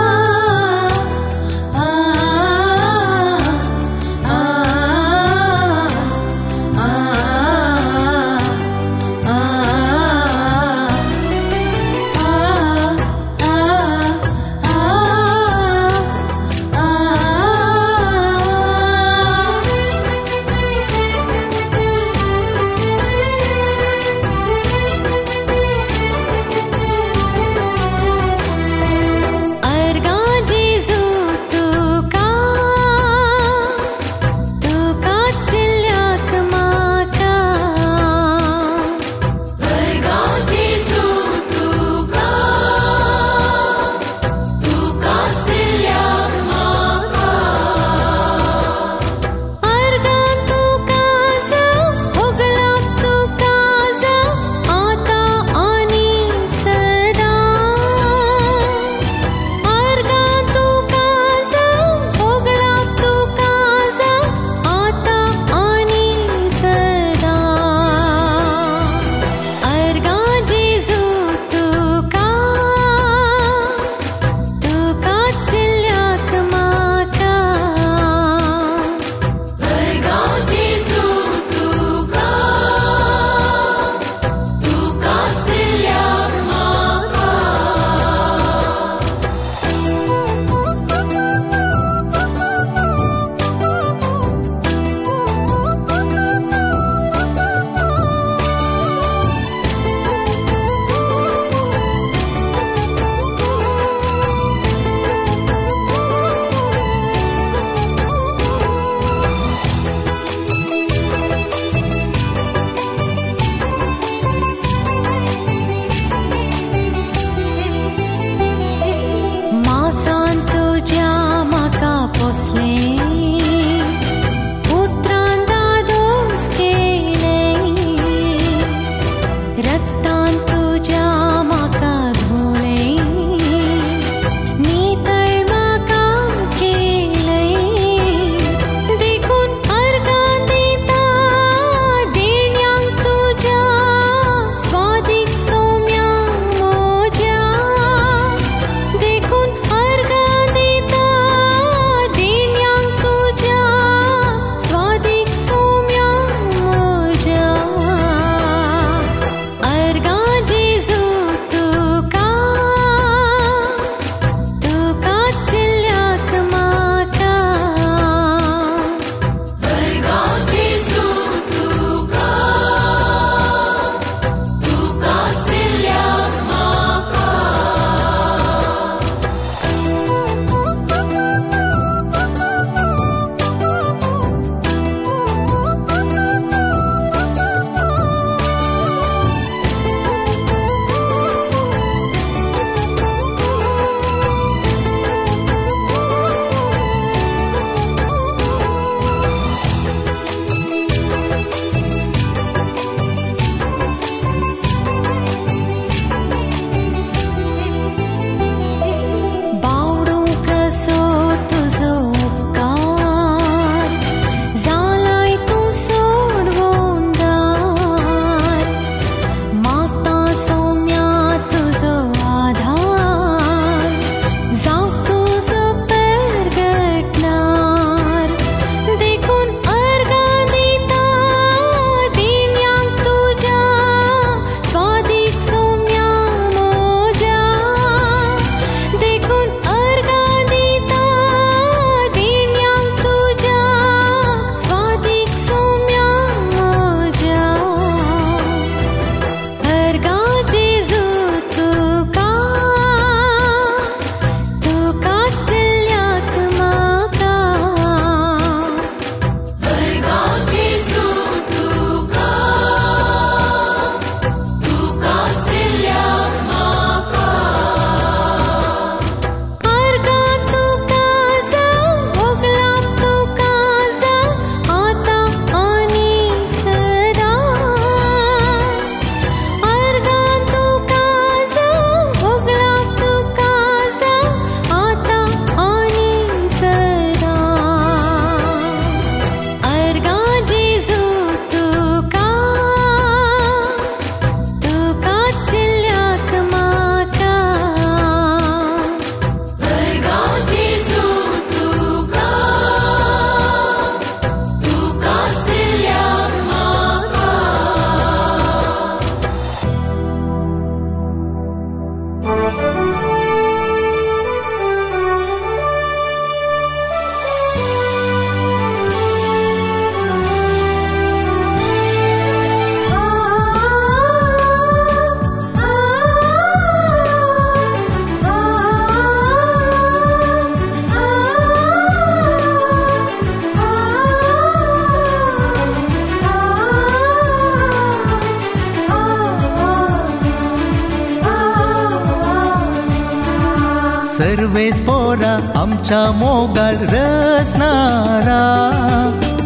सर्वेस पोरा आमच्या मोगाल रचणारा,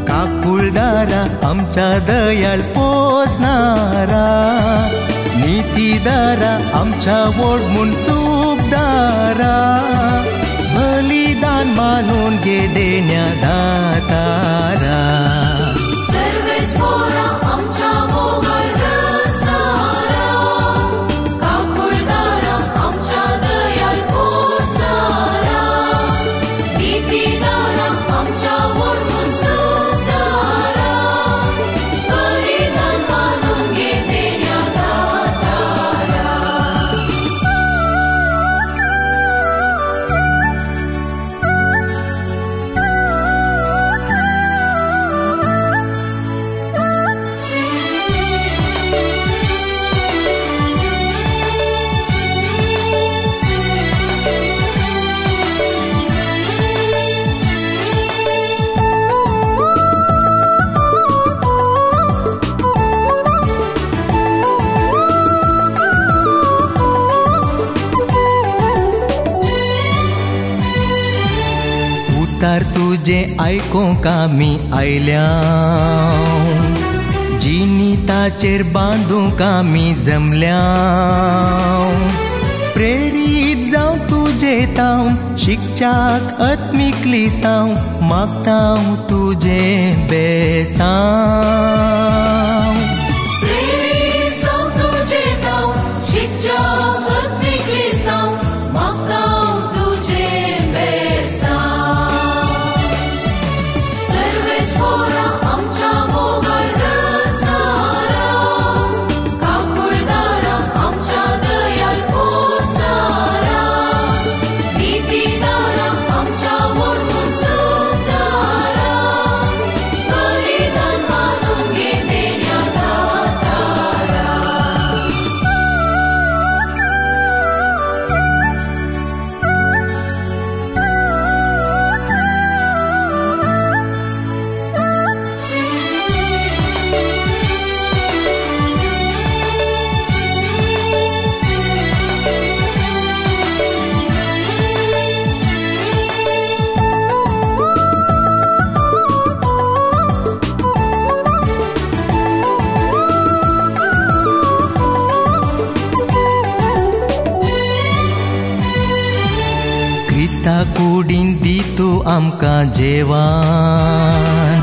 काकुळदारा आमच्या दयाल पोसणारा, नीतीदारा आमच्या वोडमून सुखदारा, बलिदान मानून घे देण्या दातारा. सर्वेस पोरा आमच्या मोगाल रचणारा, काकुळदारा आमच्या दयाल पोसणारा, नीतीदारा आमच्या वोडमून सुखदारा, बलिदान मानून घे देण्या दातारा. उतार तुझे ऐकूंक आमी आयल्या, जिनिताचेर बांदूंक आमी जमल्या, प्रेरीत जावं तुजे तावन शिक्षाक आत्मिकली साव, मागतां तुजे बेसांव. प्रेरीत जावं तुजे तावन शिक्षाक आत्मिकली साव, मागतां तुजे बेसांव. सर्वेस पोरा आमच्या मोगाल रचणारा, काकुळदारा आमच्या दयाल पोसणारा, नीतीदारा आमच्या वोडमून सुखदारा, बलिदान मानून घे देण्या दातारा. क्रिस्ता कुडीन दितू आमकां जेवान,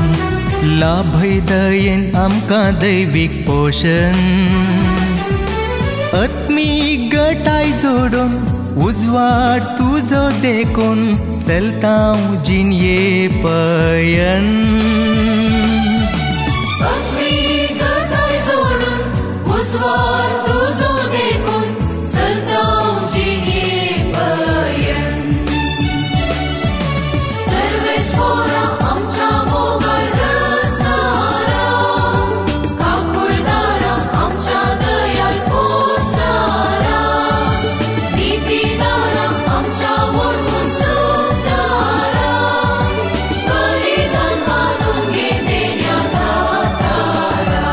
लाभय दयेन आमकां दैवीक पोषण, आत्मीक गटाय जोडून उजवाड तुजो देखून चलतां जिणये पयन. आत्मीक गटाय जोडून उजवाड तुजो देखून चलतां जिणये पयन. सर्वेस पोरा आमच्या मोगाल रचणारा, काकुळदारा आमच्या दयाल पोसणारा, नीतीदारा आमच्या वोडमून सुखदारा, बलिदान मानून घे देण्या दातारा.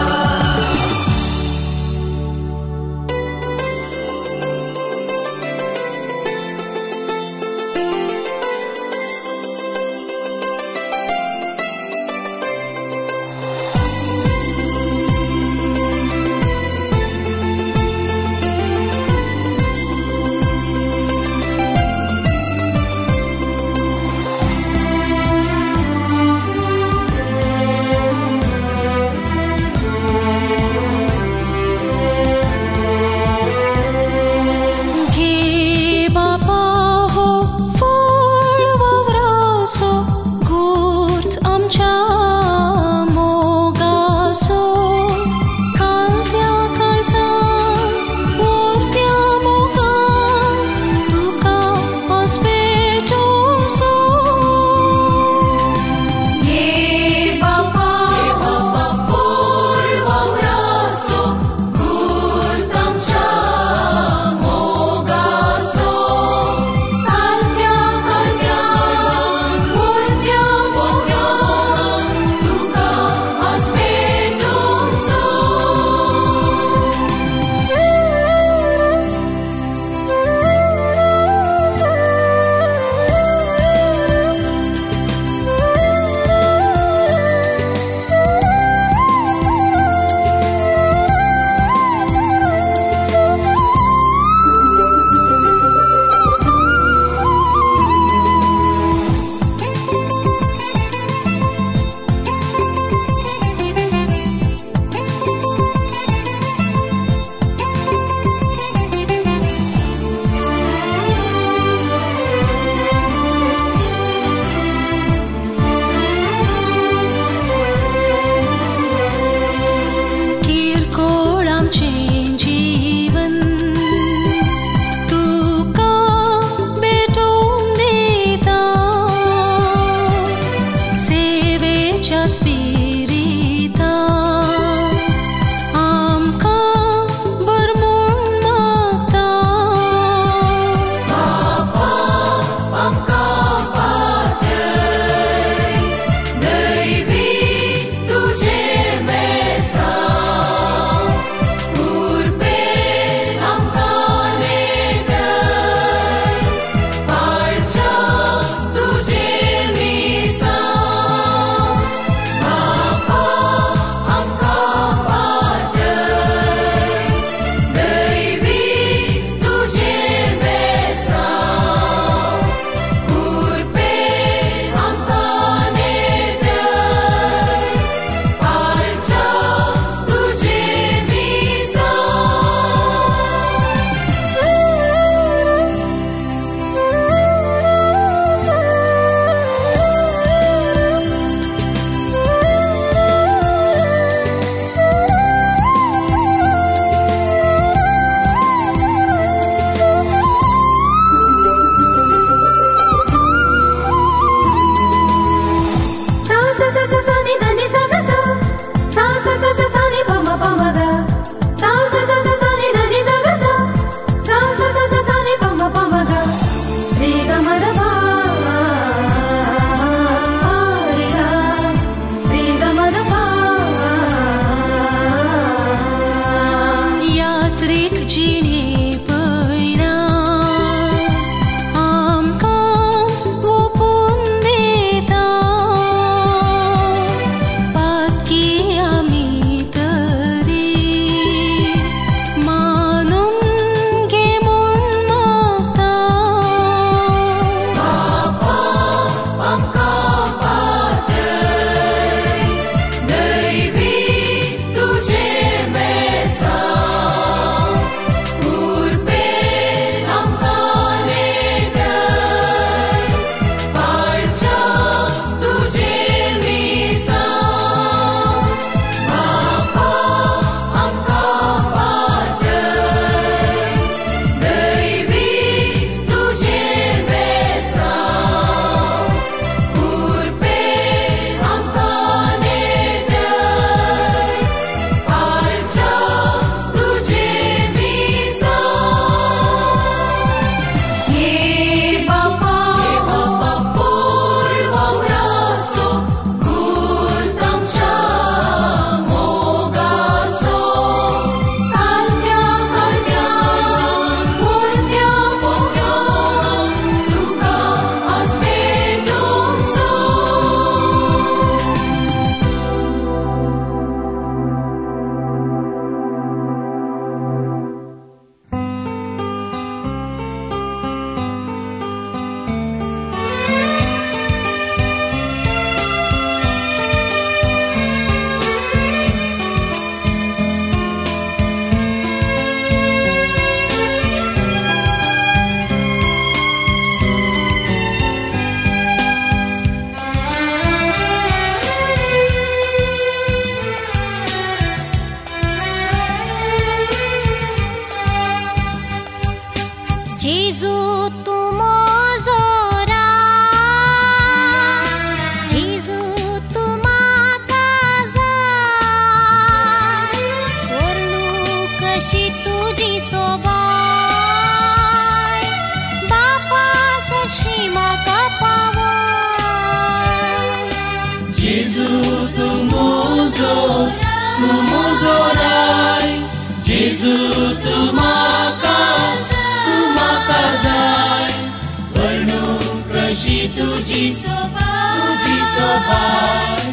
सोबाय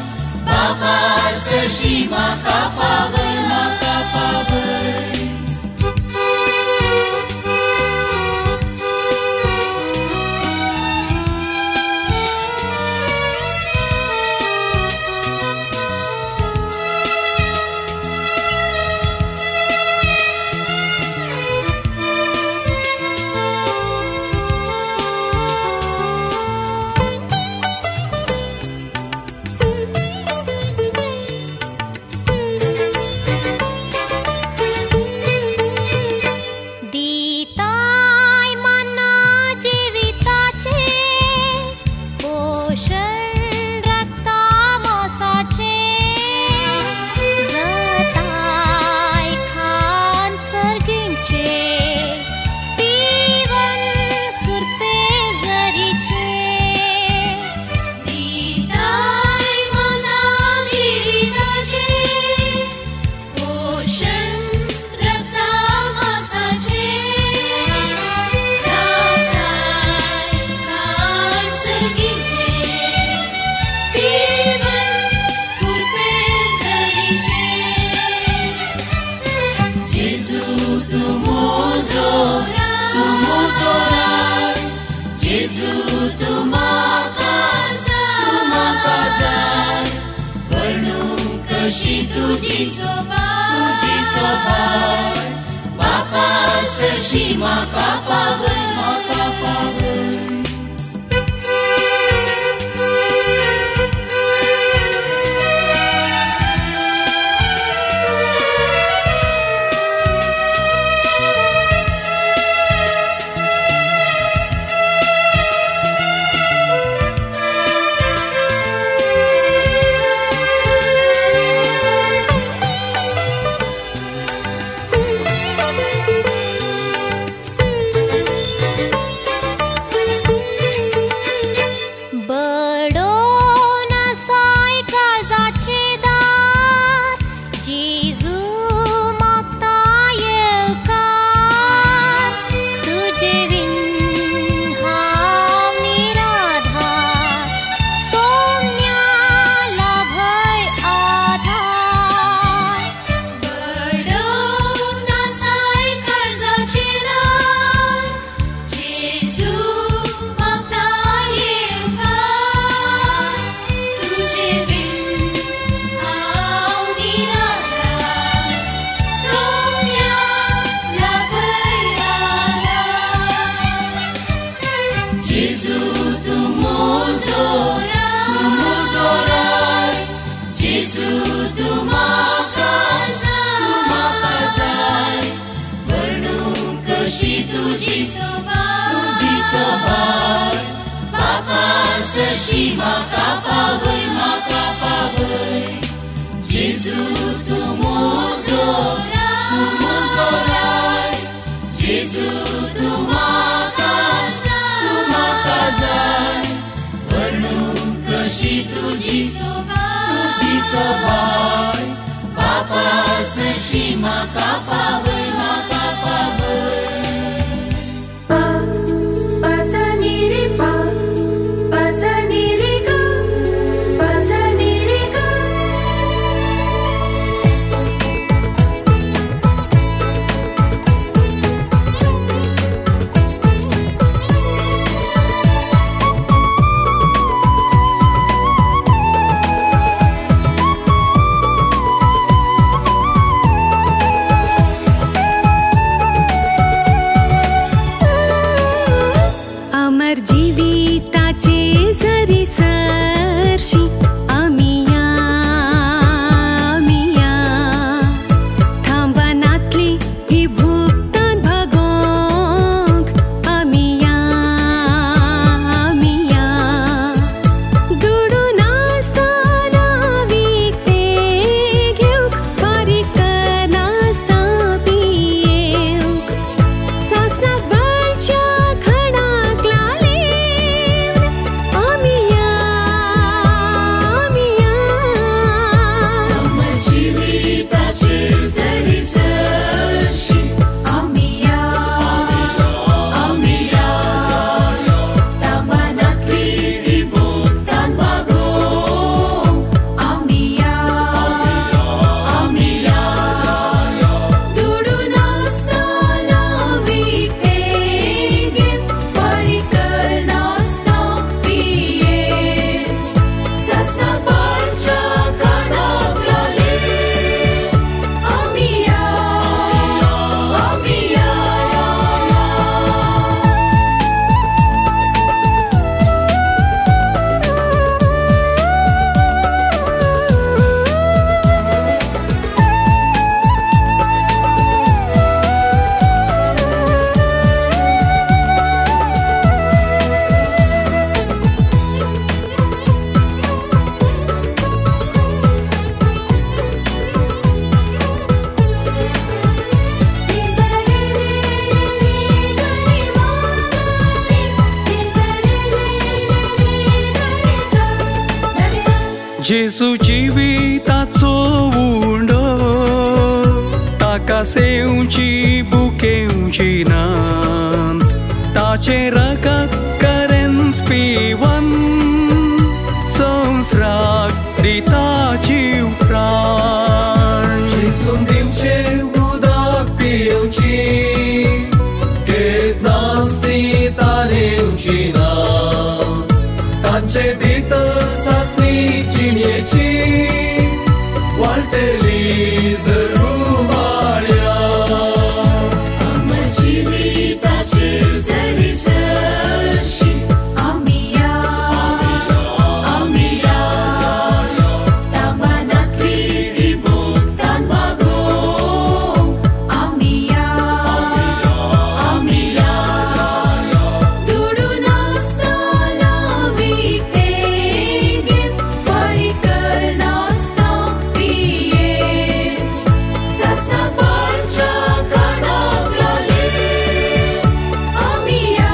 बाबा सरशी म्हाका पावय म्हाका पावय तुझी सोबाय बापा सरशी म्हाका पावय म्हाका पावय तुझी सोबाय बापा सरशी म्हाका पावय म्हाका पावय जेजू तू मोजो राय जेजू तू म्हाका जाय वर्णूंक कशी तुझी सोबाय बापा सरशी म्हाका पावय म्हाका पावय जेजू जिविताचो उंडो ताका सेवची बुकेवची ना ताचे रगत करेन्स पिवन संवसाराक दिता जीव प्राण जेजून दिवचे उदक पिवची केदनासी तारेवची ना तांचे भितर सासणी जिणेची वाळटली जरुमाळ्या अमर जिविताचे जरी सरशी आमी या तामानातली ती भोगतान भागोवंक आमी या दुडून आसतना विकतें घेवन बरी करनासतना पियें सासणां बाळच्या कानाक लाले आमी या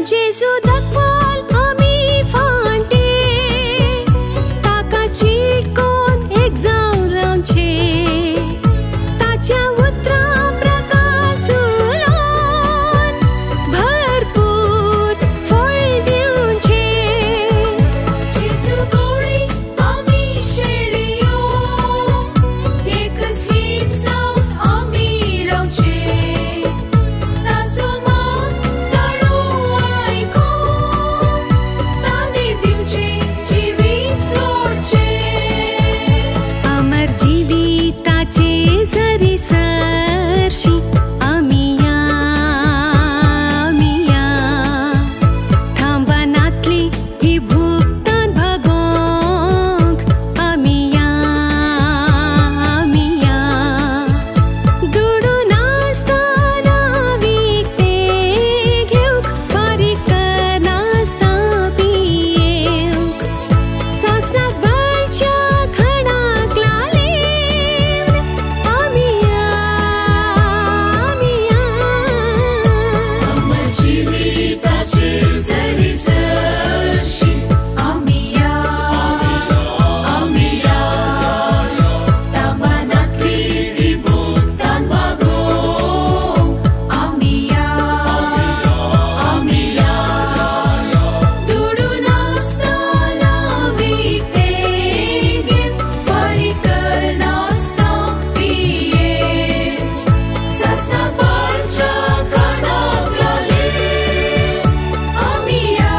जेजू दाखवाल आमी फांटे ताका चिडकोन एक जावन रावचे ताच्या उतरां प्रकाश उलोवन भरपूर फळ दिवचे जेजू गवळी आमी शेळयो एकच हीम जावन आमी रावचे ताचो मान ताळो आयकोन ताणे दिवचे जिवीत सोडचे अमर जिविताचे जरी सरशी आमी या थांबानातली ही भुगतान भागोवंक आमी या दुडून आसतना विकतें घेवंक बारीक करनासतना पियेवंक सासणाक बाळच्या खणाक लालेवन आमी या अमर जिविताचे जरी सरशी आमी या तामानातली ती भोगतान भागोवंक आमी या दुडून आसतना विकतें घेवन बरी करनासतना पियें सासणां बाळच्या कानाक लाले आमी या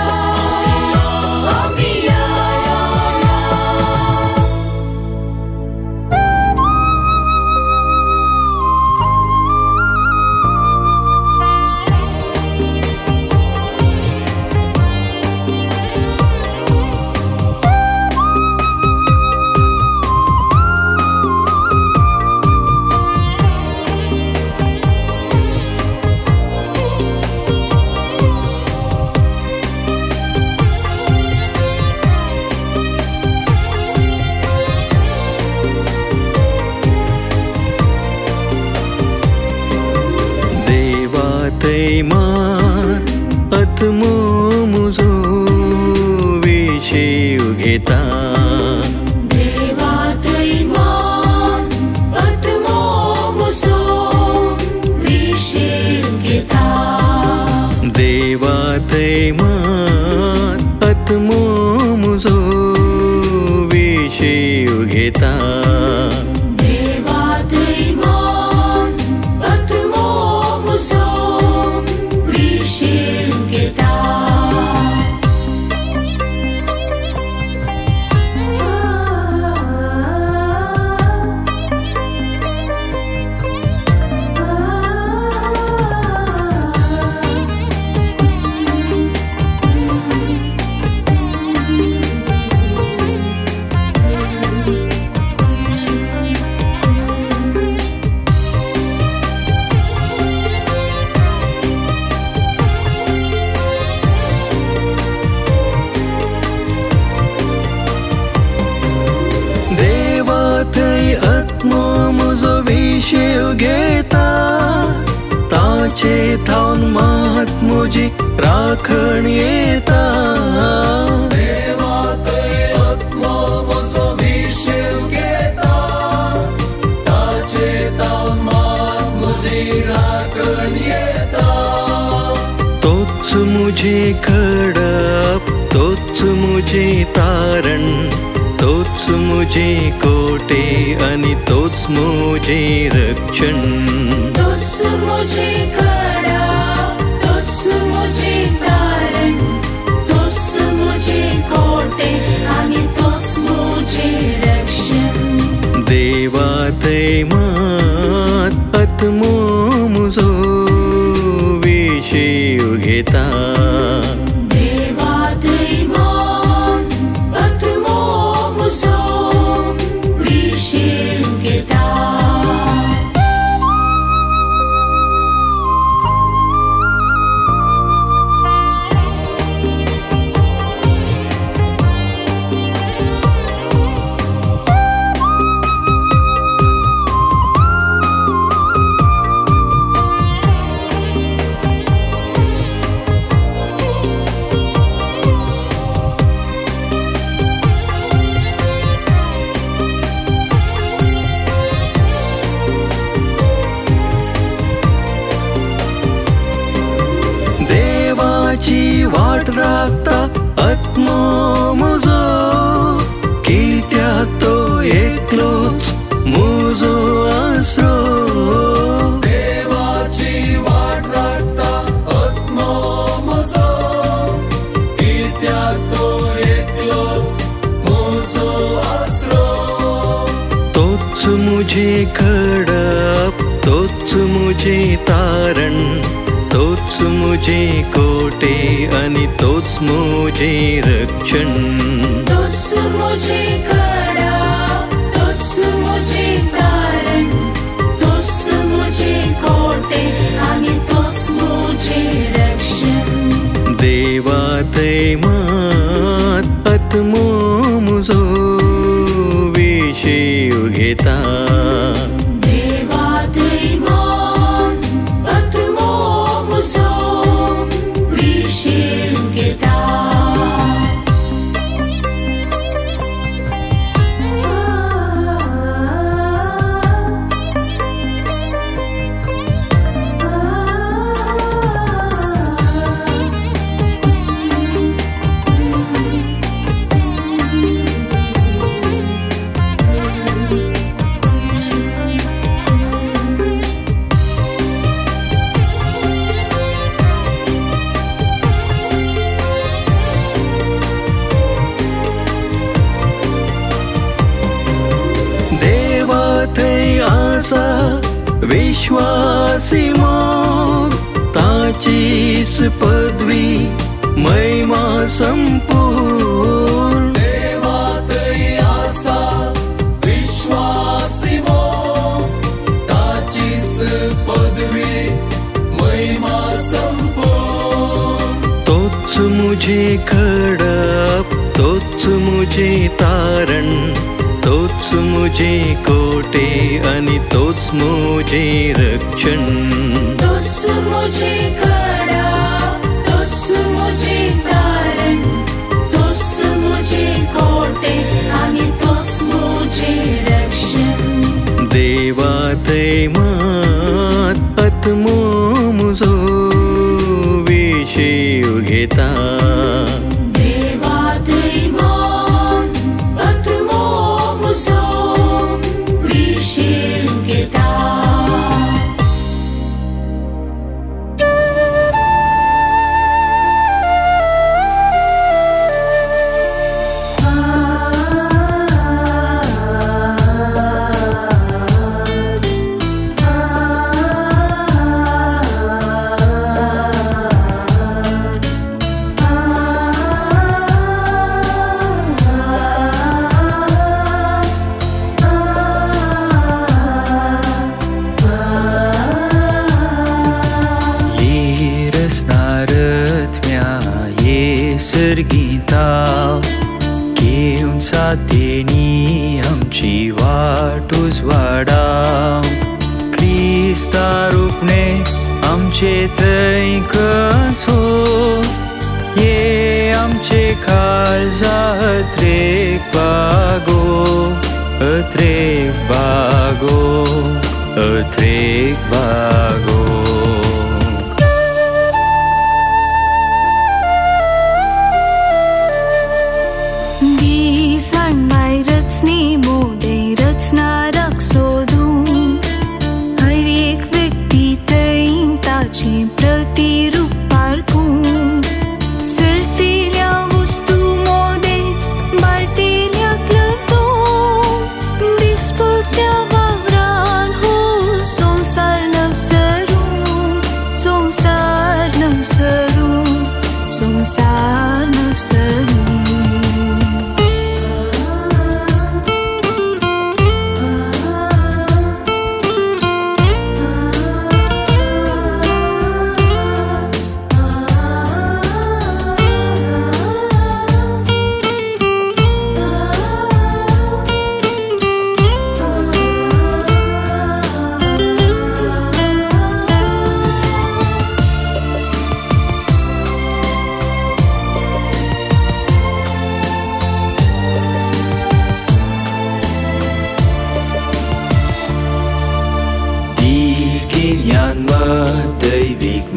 देवा तैमान आत्मो मुजो विशेव घेता देवा तैमान आत्मो मुजो विशेव घेता देवा तैमान आत्मो मुजो विशेव घेता देवा तैमान आत्मो मुजो विशेव घेता घेता ताचे थावन मात म्हजी राखण येता देवा थंय आत्मो म्हजो विशीव घेता ताचे थावन मात म्हजी राखण येता तोच मुझे खडप तोच मुझे तारण तोच मुझे कोटे आणि तोच मुझे रक्षण तोच मुझे खडा तोच मुझे तारण तोच मुझे कोटे आणि तोच मुझे रक्षण देवा थंय मात आत्मो म्हजो विशीव घेता देवा थंय मात आत्मो म्हजो विशीव घेता देवाची वाट राखता आत्मो म्हजो कित्याक तो एकलोच म्हजो आसरो देवाची वाट राखता आत्मो म्हजो कित्याक तो एकलोच म्हजो आसरो तोच मुझे खडप तोच मुझे तारण तोच मुझे कोटे आणि तोच मुझे रक्षण तोच मुझे खडा तोच मुझे तारण तोच मुझे कोटे आणि तोच मुझे रक्षण देवा थंय मात आत्मो म्हजो विशीव घेता देवा थंय मात आत्मो म्हजो विशीव घेता देवा थंय आसा विश्वासी मोग ताचीच पदवी महिमा संपूर्ण देवा थंय आसा विश्वासी मोग ताचीच पदवी महिमा संपूर्ण तोच मुझे खडप तोच मुझे तारण तोच मुझे कोटे आणि तोच मुझे रक्षण तोच मुझे खडा तोच मुझे तारण तोच मुझे कोटे आणि तोच मुझे रक्षण देवा थंय मात आत्मो म्हजो विशीव घेता देवा थंय मात आत्मो म्हजो विशीव घेता सर्गीता घेऊन साथेनी आमची वाट उजवाडाव क्रिस्ता रूपणे आमचे थंय कसो ये आमचे काळजा अत्रेक बागो अत्रेक बागो अत्रेक बागो दिसांनाय रचनी मोदे रचनारक सोदून हर एक व्यक्ती थंय ताची प्रतिरूप पारखून सरतेल्या वस्तू मोदे बाळटेल्या क्लतून दिसपट्ट्या वावरान हो संसार नवसरून संसार नवसरून संसार नवसरून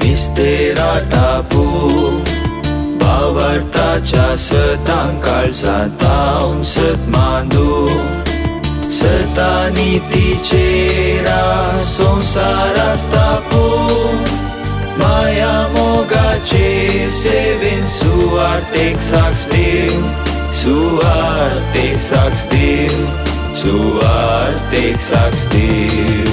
Mistera tapu Bawartacha setang kalsa taun set mandu Setaniti cera sonsaras tapu Maya moga ce sevin suartek sakstil Suartek sakstil Suartek sakstil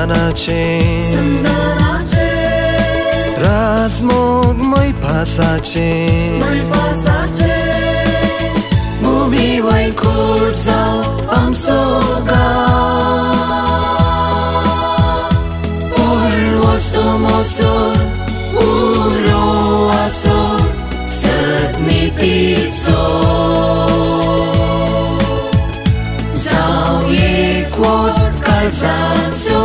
मानाचे राजमोग मै पासाचे Mubi vai cursa am soga Por oso moso uro aso Satniti so Zau ye quod calza so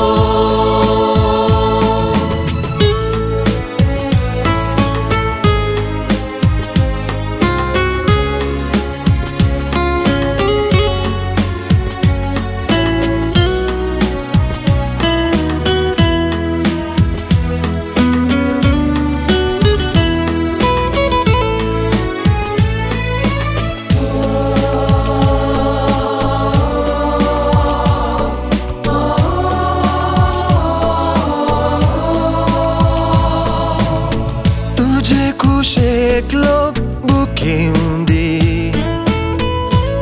cosec लोक भुके उंदी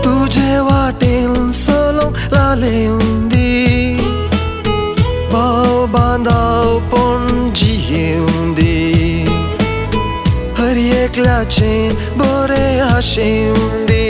तुझे वाटेल solo लाले उंदी भाव बांधाव पणजी उंदी हर एकल्याचे बरे आशे उंदी